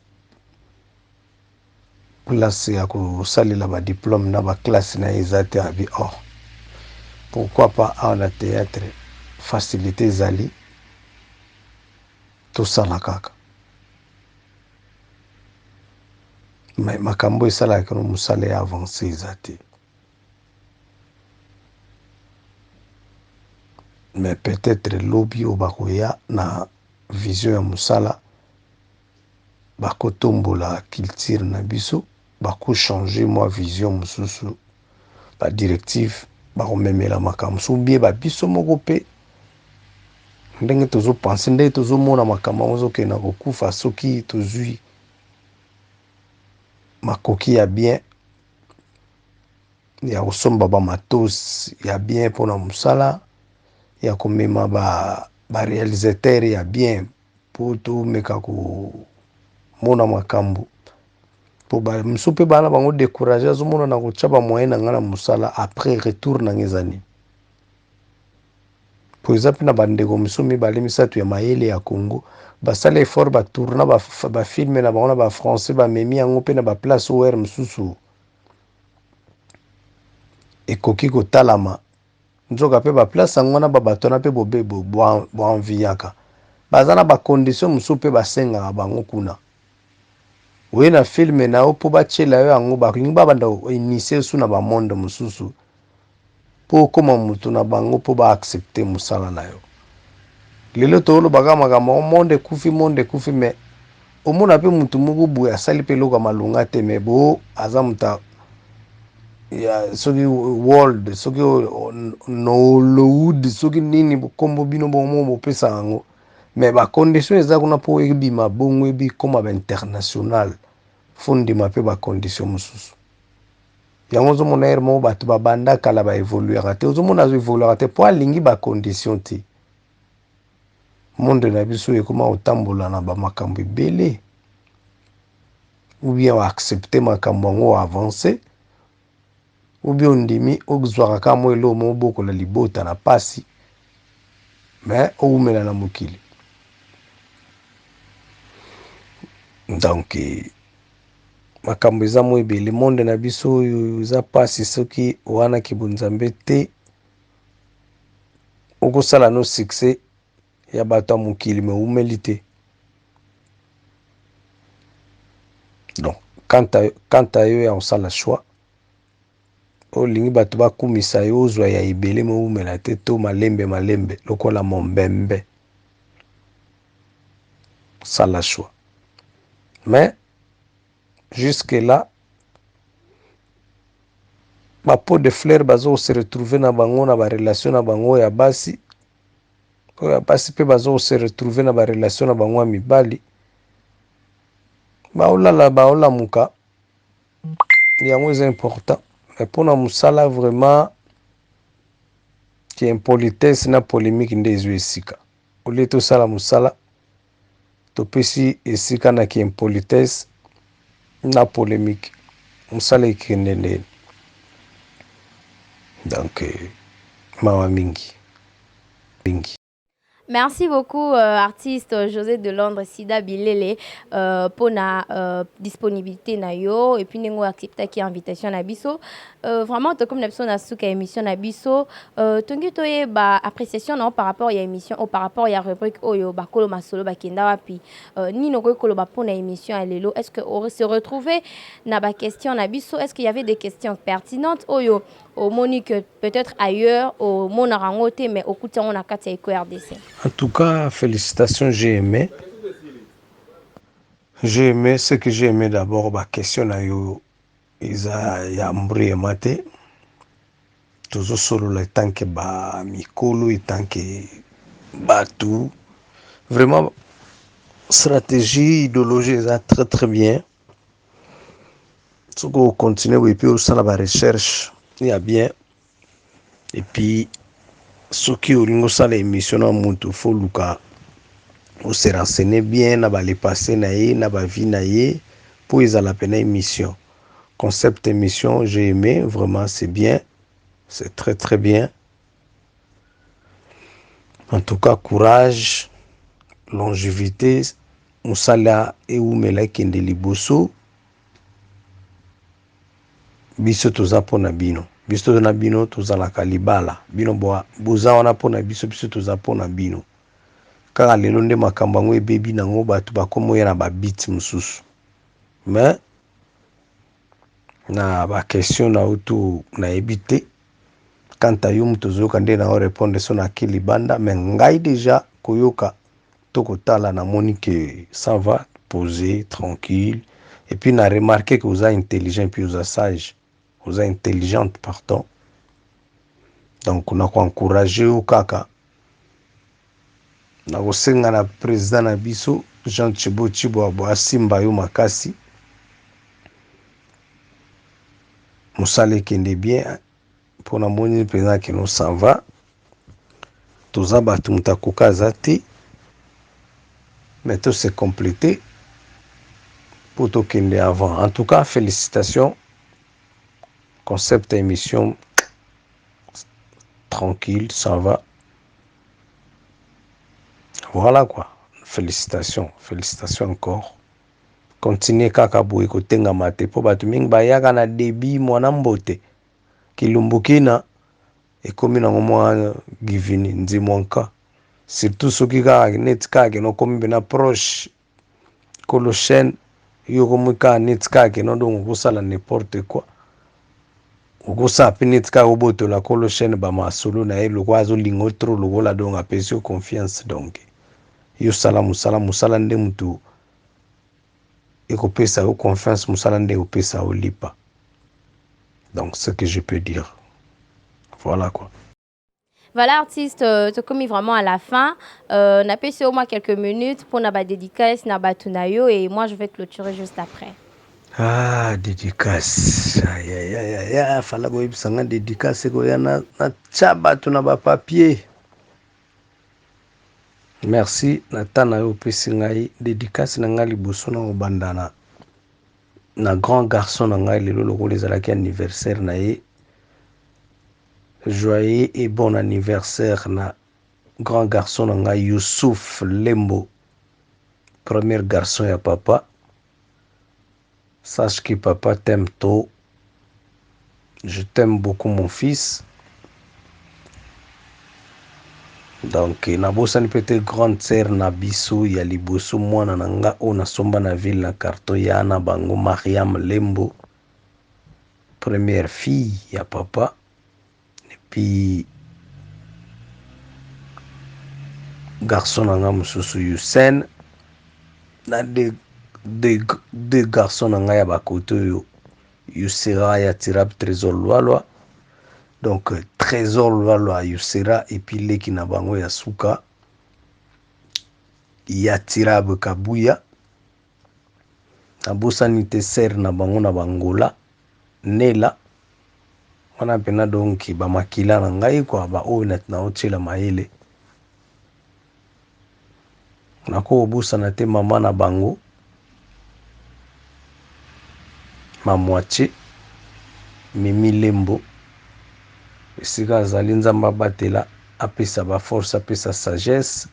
place ya kosalela ba diplôme na ba classe na eza te abi oh pourquoi pas en la théâtre facilité zali tosala kaka mais makambo esalaka no musala ya avancé eza te mais peut-être lobi o bakoya na vision ya musala bakotombola culture na biso bako changer moi vision mususu ba directive bakomemela makambo so bien ba biso moko pe ndenge tozo penser ndenge tozo mona makambo ozo kena kokufa soki tozui makoki ya bien ya kosomba matos ya bien mpona mosala ya komema réalisateur ya bien mpo tomeka komona makambo mpo mosusu mpe bana bango découragé azomona na kotya bamoyen na ngai na mosala après retour na ngai ezani mpo eza mpe na bandeko miso mibale misato ya mayele ya Congo basala effort batourna bafilme na bango na bafrançais bamemi yango mpe na baplace ower mosusu ekoki kotalama nzoka mpe baplace yango wana babato wana mpe boanviyaka baza na bacondition mosusu mpe basengaka bango kuna oye na filme na yo mpo batiela yo yango bakolingi babanda initie su na bamonde mosusu mpo okóma motu na bango mpo baaccepte mosala na yo lelo toolobaka makambo monde ekufi me omona mpe motu moko boye asali mpe eloko ya malonga te me bo aza moto ya soki world soki Hollywood soki nini kombo bino bomo bopesa yango me bacondition eza kuna mpo ebima bongo ebikoma bainternational fo ndima mpe bacondition mosusu yango ozomona ere moko bato babanda kala baevoluaka te ozomona azoevoluaka te mpo alingi bacondition te monde na biso ekoma kotambola na bamakambo ebele ou bien oaccepte makambo yango oavance ou bien ondimi ozwaka kaka mo eloko moko bokola libota na pasi me oumela na mokili donc makambo eza mo ebele monde na biso oyo eza pasi soki owanaki bonzambe te okosala no succès ya bato ya mokili me oumeli te donc quant à yo ya kosala choix olingi bato bakumisa yo ozwa ya ebele me oumela te to malembe lokola mombembe sala choix mais jusque là bapo de fleur bazo se retrouver na bango na barelation na bango ya basi oyo ya basi mpe bazo se retrouver na barelation na bango ya mibali baolala baolamuka yango eza important mais mpona mosala vraiment ki impolitesse na polémique nde ezwi esika olie tosala mosala topesi esika na ki impolitesse na polémique mosala ekende ndeni donc mawa mingi. Merci beaucoup, artiste José de Londres, Sida Bilele, pour la disponibilité na yo et puis nous accepter qui invitation na biso. Vraiment, comme nous avons souka émission na biso, tongi toye ba appréciation non par rapport à émission ou par rapport à rubrique oyo ba kolo masolo ba kenda wapi ni no kolo ba pour na émission à lelo. Est-ce que on se retrouver na ba question na biso? Est-ce qu'il y avait des questions pertinentes oyo au Monique peut-être ailleurs au Monarangote mais au coup on a quatre RDC. En tout cas, félicitations, j'ai aimé ce que j'ai aimé d'abord ba question na yo isa ya mbri mate tozo solo la tanke ba mikolo tanke batu vraiment stratégie idéologie ça très très bien so go continuer et puis au sala ba recherche il y a bien et puis soki olingo sala émission na mutu fo luka o se renseigner bien na ba le passé na ye na ba vie na ye pour ezala pena émission concept émission j'ai aimé vraiment c'est bien c'est très très bien en tout cas courage longévité musala e umela kende liboso biso toza pona bino biso na bino tozalaka libala bino boza wana pona biso toza pona bino kaka lelo nde makambo yango ebebi nango bato bakomoya na babiti mosusu mais na ba question na utu na ebite quant à yo mutu ozoyoka nde na répondre so na kili banda mais ngai déjà koyoka tokotala na moni que ça va poser tranquille et puis na remarqué que vous êtes intelligent puis vous êtes sage vous êtes intelligente pardon donc on a encourager au kaka na kosenga na président na biso Jean Chibo asimba yo makasi musale kende bien pour na moni pena que nous s'en va toza batu mutakuka azati mais tout s'est complété pour to kende avant. En tout cas, félicitations. Concept émission tranquille, ça va. Voilà quoi. Félicitations encore. Continuez kaka boye kotenga mate po batu mingi bayaka na débit mwana mbote. Kilumbukina ekomi na mwa givini nzimonka. Surtout soki kaka net kaka no komi bena proche kolo chaîne yo komi kaka net kaka no donc kosala n'importe quoi. Okosa pe net kaka obotola kolo chaîne ba masolo na ye loko azolingo trop lokola donc apesi confiance donc. Yo sala musala nde mutu ekopesa yo confiance musala nde opesa o lipa. Donc ce que je peux dire. Voilà quoi. Voilà, artiste, tu commis vraiment à la fin. On a passé au moins quelques minutes pour na ba dédicace, na ba tunayo et moi je vais clôturer juste après. Ah, dédicace. Aïe, fala go ibsanga dédicace go ya na tchaba tuna ba papier. Merci natana yo pesi ngai dédicace na ngali boso na obandana. Na grand garçon na ngai lelo lokolo ezalaki anniversaire na ye. Joyeux et bon anniversaire na grand garçon na ngai Youssouf Lembo. Premier garçon ya papa. Sache que papa t'aime trop. Je t'aime beaucoup mon fils. Donc nabosani peut-être grande sœur na biso ya liboso mwana na nga o na somba na ville na carton ya na bango Mariam Lembo. Première fille ya papa. Et puis garçon na nga mususu Yusen. Na deux garçons na nga ya bakoto yo. Yusera ya Tirab Trésor Lwalwa. Donc Trésor Lwalwa Yusera et puis leki na bango ya suka. Ya Tirab Kabuya. Nabosani te ser na bango na bangola. Nela. Wana pena donc ba makila na ngai kwa ba o na otela maele. Nako obusa na te mama na bango. Mamwache Mimi Lembo esika azali nzamba batela apesa ba force apesa sagesse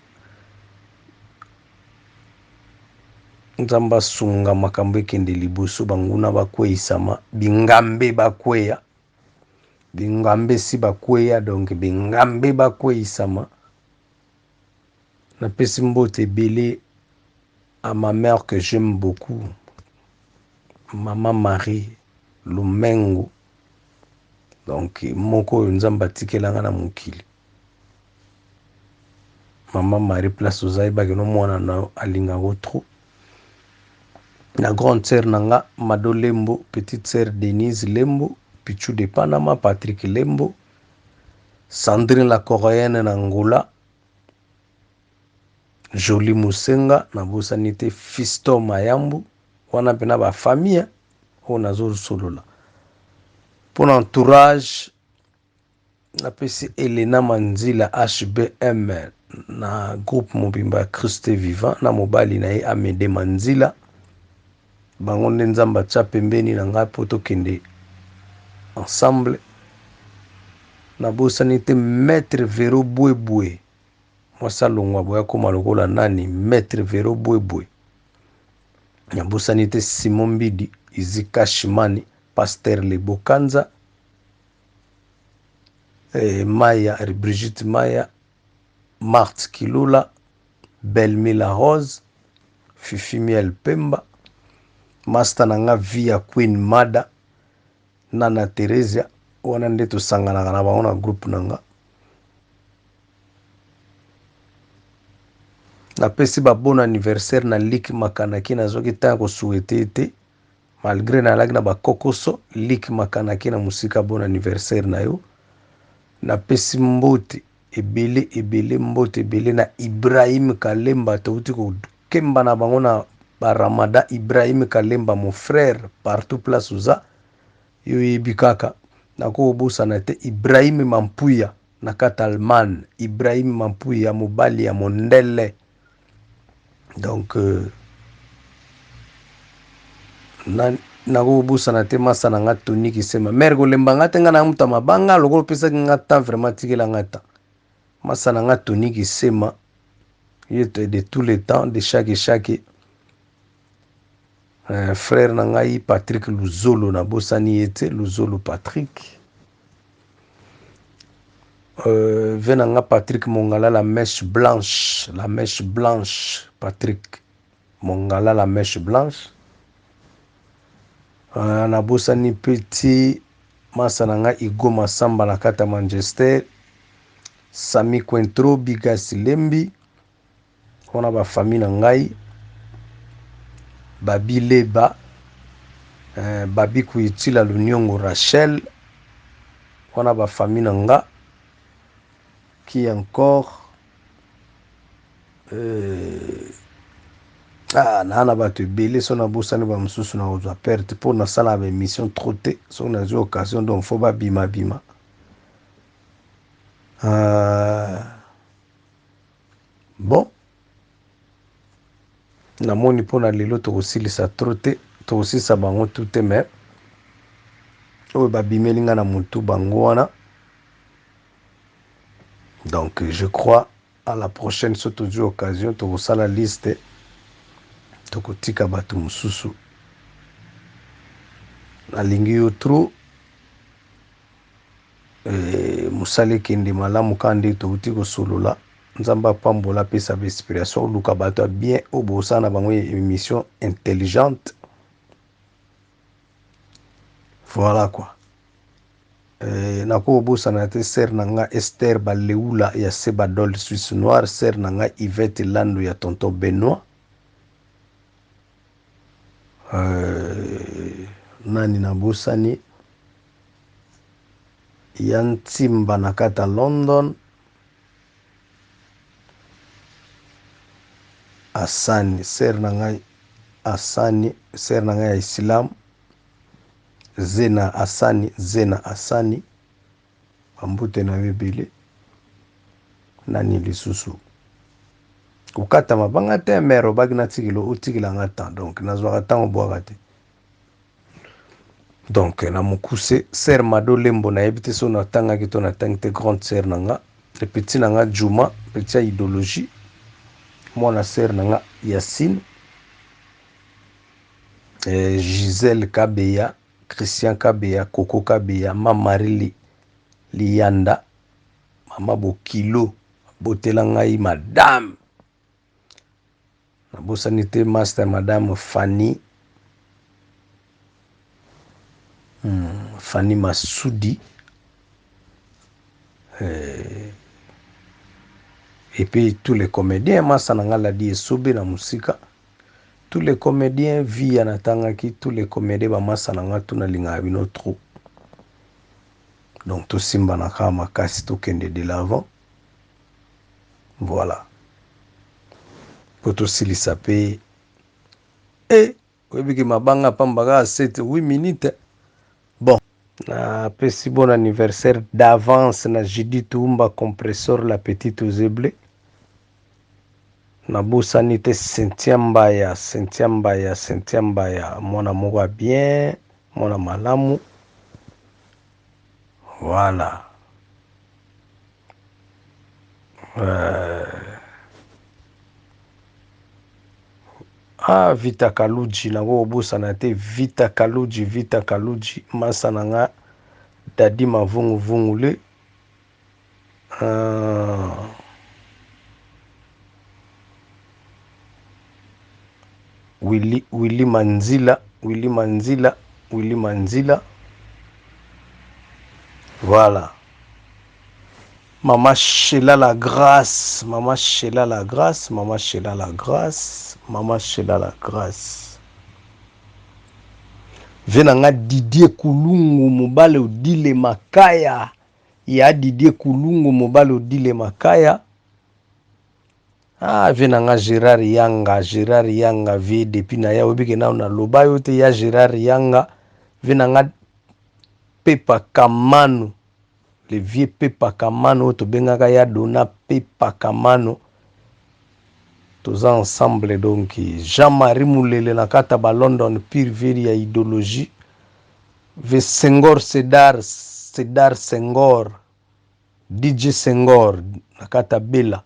nzamba sunga makambo ekende liboso banguna bakweisama bingambe bakweya bingambe si bakweya donc bingambe bakweisama na pesi mbote belé à ma mère que j'aime beaucoup. Maman Marie Lumengo. Donc moko nzamba tikelanga na mukili. Maman Marie place ozai bageno mwana na alinga trop. Na grande sœur nanga Mado Lembo, petite sœur Denise Lembo, Pichu de Panama Patrick Lembo, Sandrine la Coréenne na Angola, Jolie Musenga na bosanité Fisto Mayambu. Wana pena ba famille on azor solola pour l'entourage na pesi Elena Manzila HBM na groupe Mobimba Christ Vivant na mobali na ye Amede Manzila bango nzamba tsa pembeni na nga poto kende ensemble na bosanité maître Vero Boueboué mwasa longwa boya koma lokola nani maître Vero Boueboué. Nabosanité Simon Bidi, Izika Shimani, Pasteur Lebokanza, Maya, Brigitte Maya, Marthe Kilula, Belmila Rose, Fifi Miel Pemba, Master Nanga Via Queen Mada, Nana Teresia, wana nde tosangana na bango na groupe nanga. Na pesi ba bon anniversaire na Lik Makanaki na zoki ta ko souhaiter te malgré na lagna ba kokoso Lik Makanaki na musika bon anniversaire na yo. Na pesi mbote ebele mbote ebele na Ibrahim Kalemba touti ko kemba na bango na ba Ramada Ibrahim Kalemba mon frère partout place uza yo yebi kaka nakobosana te Ibrahim Mampuya na kata Allemagne. Ibrahim Mampuya mobali ya mondele. Donc nakobosana te masa na nga Tony Kisema mère kolemba nga te nga na muta mabanga lokolo pesa nga ta vraiment tikela nga ta masa na nga Tony Kisema de tous les temps de chaque frère na ngai Patrick Luzolo na bosani ete Luzolo Patrick venanga Patrick Mongala la mèche blanche Patrick Mongala la mèche blanche na bosani petit masa na nga Igo Masamba na kata Manchester Sami Quentro Bigasi Lembi on a ba famille na ngai Babi Leba Babi Kuitila Lunyongo Rachel on a ba famille na nga qui encore nana bato ebele so na bosani ba mosusu na kozwa perte mpo nasala ba émission trop te so nazwi occasion donc fo babima bon namoni mpo na lelo tokosilisa trop te tokosilisa bango tout te mais oyo babimeli nga na motu bango wana. Donc je crois à la prochaine so tozwi occasion tokosala liste tokotika bato mosusu nalingi yo trop mosala ekende malamu ka nde touti kosolola nzambe apambola apesa ba inspiration oluka bato ya bien oyo bosala na bango émission intelligente. Voilà quoi. nakobosana te ser na nga Esther Baleula ya Sebadol Suisse Noire, ser na nga Yvette Lando ya Tonton Benoît, nani nabosani ya Ntimba na kata London, Asani ser na nga Asani ser na nga ya Islam, Zena Asani bambute na bebele nani lisusu ukata mabanga te mero bagina tikilo utikila ngata donc nazwaka tango bwaka te donc na mukuse ser Madolembo na yebite so na tanga kito na tangite grande ser nanga le petit nanga Juma petit idéologie mwana ser nanga Yacine Gisèle Kabeya, Christian Kabeya, Coco Kabeya, Mamarili Lianda, Mama Bokilo, Botela ngai madame. Na bosanité master madame Fanny. Fanny Massoudi. Et puis tous les comédiens, Masananga l'a dit, Sobe na musika. Tous les comédiens via natangaki, tous les comédiens ba masananga tuna linga bino trop. Donc tout simba na kama kasi to kende de l'avant. Voilà. Poto sili sapé. Et webi ki mabanga pambaga 7-8 minutes. Bon, na pesi bon anniversaire d'avance na Judith Umba compresseur la petite aux éblés. Na bosani te Cynthia Mbaya, mwana moko bien, mwana malamu. Voilà. Vita Kaluji na go bosana te Vita Kaluji masananga dadi mavungu vungule. Willy Manzila. Voilà. Maman Sheila la grâce. Venanga Didier Kulungu mobale odile makaya. Ya Didier Kulungu mobale odile makaya. Venanga Gérard Yanga vie depuis na ya obike na loba yote ya Gérard Yanga. Venanga Pepa Kamano, le vieux Pepa Kamano, to bengaka ya dona Pepa Kamano. Tous ensemble donc Jean-Marie Moulele na kata ba London pire veri ya idéologie. Ve Senghor Sedar Senghor, DJ Senghor na kata Bela.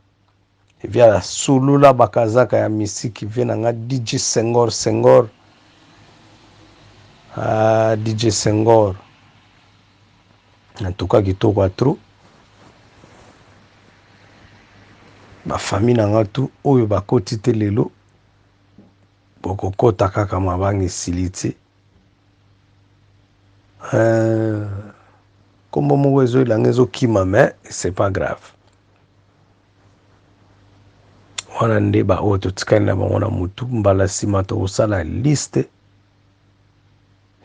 Via sulula bakazaka ya misiki vena nga DJ Senghor. DJ Senghor. En tout cas kitoko trop. Ba famille nanga tu oyo bakoti te lelo bokokota kaka mabangi siliti kombo moko ezoyelanga ezokima mais c'est pas grave wana nde baoyo totikali na bango na mutu mbala nsima tokosala liste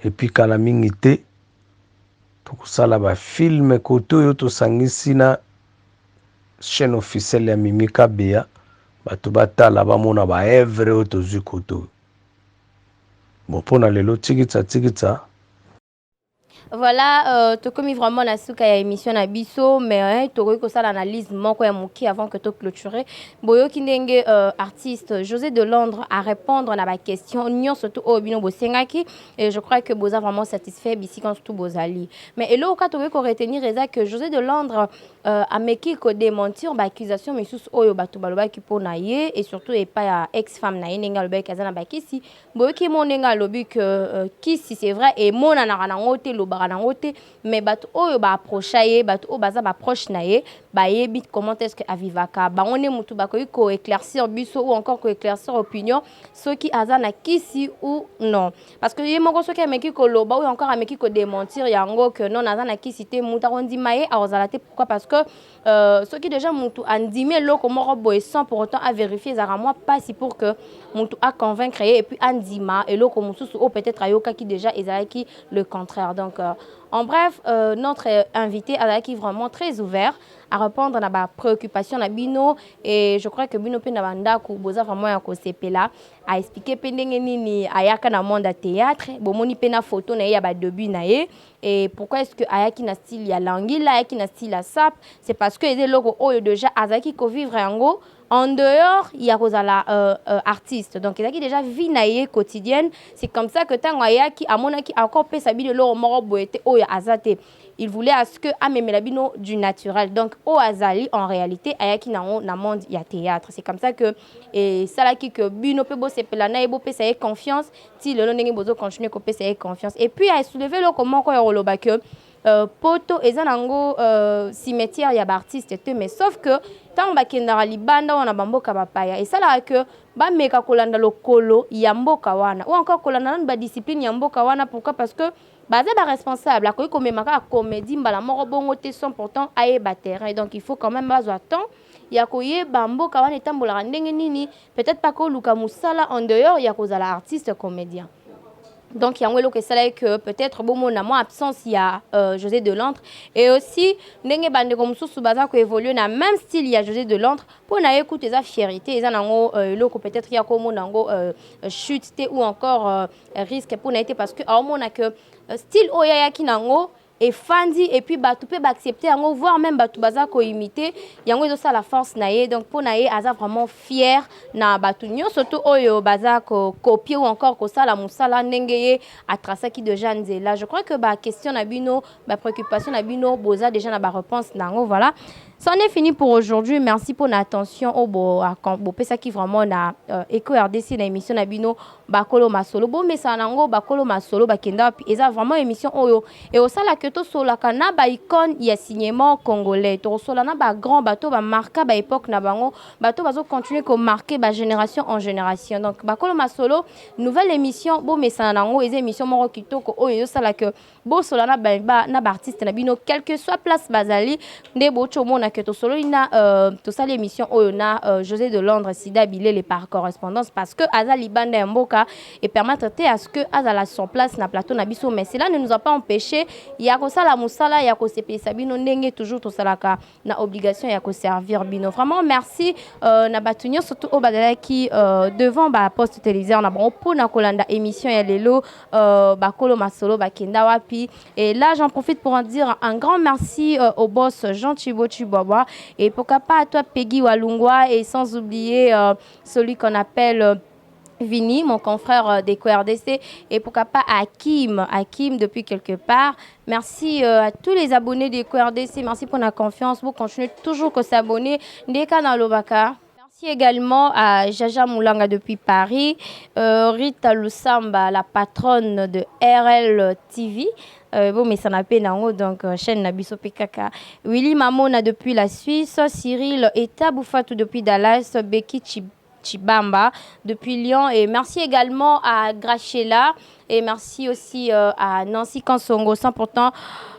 epuis kala mingi te tokosala bafilme kote oyo tosangisi na chaîne officielle ya Mimi Kabea bato batala bamona ba evre oyo tozwi koto bon mpona lelo tikitsa Voilà, tu comme vraiment na suka ya émission na biso mais tu ko ça l'analyse moko ya muki avant que tu clôturer boyo kindenge artiste José de Londres à répondre na ba question nyon surtout au bino bosengaki et je crois que boza vraiment satisfait ici quand tout bozali mais elo ka to ko retenir eza que José de Londres a meki ko démentir ba accusation mais sous oyo bato baloba ki pona ye et surtout et pas ya ex-femme na yenga loba kazana ba kisi boyo ki monenga lobi que kisi c'est vrai et mona na kana ngote loba mais bato oyo ba approcher bato o baza ba proche na ye ba yebi comment est-ce que avivaka ba on est mutu ba ko éclaircir biso ou encore ko éclaircir opinion ceux qui azana kisi ou non parce que ye moko ceux qui ameki ko loba ou encore ameki ko démentir yango que non azana kisi te muta rondi maye a ozalate pourquoi parce que ceux qui déjà mutu andime loko moko boy sans pour autant à vérifier zara moi pas si pour que mutu a convaincre et puis andima et loko mususu ou peut-être ayoka qui déjà ezalaki le contraire donc en bref, notre invité est vraiment très ouvert à répondre à ma préoccupation à Bino et je crois que Bino Penabanda Kuboza vraiment ya kosepela a expliqué pendenge nini ayaka na monde à théâtre bomoni pena photo na ya ba début na ye et pourquoi est-ce que ayaki na style ya langila ayaki na style ya sap c'est parce que les loko oyo déjà azaki ko vivre yango en dehors, il y a Rosala artiste. Donc, il y a déjà vie naïe quotidienne. C'est comme ça que tant qu'il a mon qui encore fait sa vie de l'or mort boité au azate. Il voulait à ce que amène la bino du naturel. Donc, au azali en réalité, ayaki na monde il y a théâtre. C'est comme ça que et ça là qui que bino pe bosser pelana et bo pe ça confiance. Si le longue bozo continuer ko pe ça confiance. Et puis à soulever le comment ko yoloba que poto ezanango cimetière ya ba artiste te mais sauf que tant bakendara libanda wana bamboka bapaya et ça là que ba meka kolanda lokolo ya mboka wana ou encore kolanda ba discipline ya mboka wana pourquoi parce que baza ba responsable akoyi komemaka comédie mbala moko bongo te sont pourtant aye ba terrain donc il faut quand même bazwa temps ya koyeba mboka wana etambola ndenge nini peut-être pas ko luka musala en dehors ya kozala artiste comédien. Donc, il y a un que c'est que peut-être bon mon amour absence il y a José de Londres et aussi n'engé bande comme sous baza ko évolue na même style il y a José de Londres pour na écouter sa fierté ils en ont peut-être il y a comme nango chute ou encore risque pour na été parce que au mon a que style oyaya kinango et fandi et puis batu peut accepter yango voir même batu baza ko imiter yango zo ça la force naé donc pour naé aza vraiment fier na batu nyo surtout oyo baza ko copier ou encore ko sala musala ndengeye a tracer qui de Jeanne là je crois que ba question na bino ba préoccupation na bino boza déjà na ba réponse nango voilà. C'en est fini pour aujourd'hui. Merci pour l'attention au beau ça qui vraiment na Eco RDC na émission na bino bakolo masolo bon mais ça nango bakolo masolo bakenda puis eza vraiment émission oyo et au sala que to sola kana ba icône ya signement congolais to sola na ba grand bateau ba marka ba époque na bango bateau bazo continuer ko marquer ba génération en génération donc bakolo masolo nouvelle émission bon mais ça nango eza émission moko kitoko oyo sala que bo sola na ba artiste na bino quel que soit place bazali nde bo chomo na que to solo ina to ça l'émission na José de Londres Sida Bilele par correspondance parce que aza libanda mboka et permettre à ce que azala sur place na plateau na biso mais cela ne nous a pas empêché ya ko sala musala ya ko sepesa bino ndenge toujours to salaka na obligation ya ko servir bino vraiment merci na batunyo surtout au badala qui devant ba poste téléviseur na bon pour na kolanda émission ya lelo bakolo masolo bakenda wapi et là j'en profite pour en dire un grand merci au boss Jean Chibo Chibaba et pourquoi pas à toi Peggy Walungwa et sans oublier celui qu'on appelle Vini, mon confrère des QRDC, et pourquoi pas Hakim depuis quelque part. Merci à tous les abonnés des QRDC, merci pour la confiance, vous continuez toujours que s'abonner. Ndeka na Lobaka. Merci également à Jaja Moulanga depuis Paris, Rita Lusamba, la patronne de RL TV. Bon, mais ça n'a pas nango, donc chaîne Nabiso PKK. Willy Mamona depuis la Suisse, Cyril Eta Boufatou depuis Dallas, Becky Chibamba depuis Lyon. Et merci également à Grachela et merci aussi à Nancy Kansongo, 100%.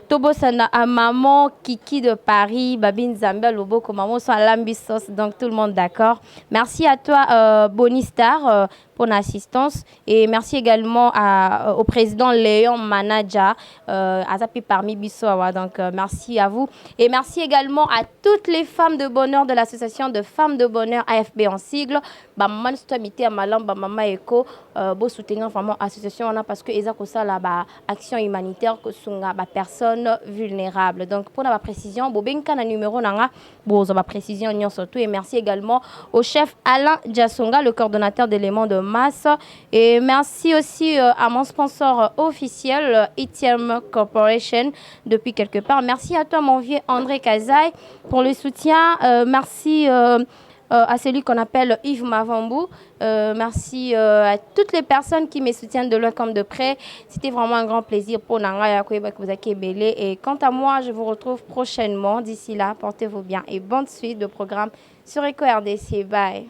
Tobosana à maman Kiki de Paris, Babine Zambia, Loboko, maman sont à l'ambissos, donc tout le monde d'accord. Merci à toi, Bonnie Star, pour l'assistance. Et merci également au président Léon Manaja, Azapi parmi Bissoawa. Donc merci à vous. Et merci également à toutes les femmes de bonheur de l'association de femmes de bonheur AFB en sigle. Maman Stomité à Malam, Maman Eko, beau soutenir vraiment l'association parce que ils ont ça là, action humanitaire que sont personnes vulnérables. Donc pour la précision, Bobenka na numéro nanga, bon la précision surtout et merci également au chef Alain Djasonga, le coordonnateur d'éléments de masse et merci aussi à mon sponsor officiel ITM Corporation depuis quelque part. Merci à toi mon vieux André Kazaï pour le soutien. Merci à celui qu'on appelle Yves Mavambou. Merci à toutes les personnes qui me soutiennent de loin comme de près. C'était vraiment un grand plaisir pour Nanga Yakoeba Belé. Et quant à moi, je vous retrouve prochainement. D'ici là, portez-vous bien et bonne suite de programme sur Eco RDC. Bye.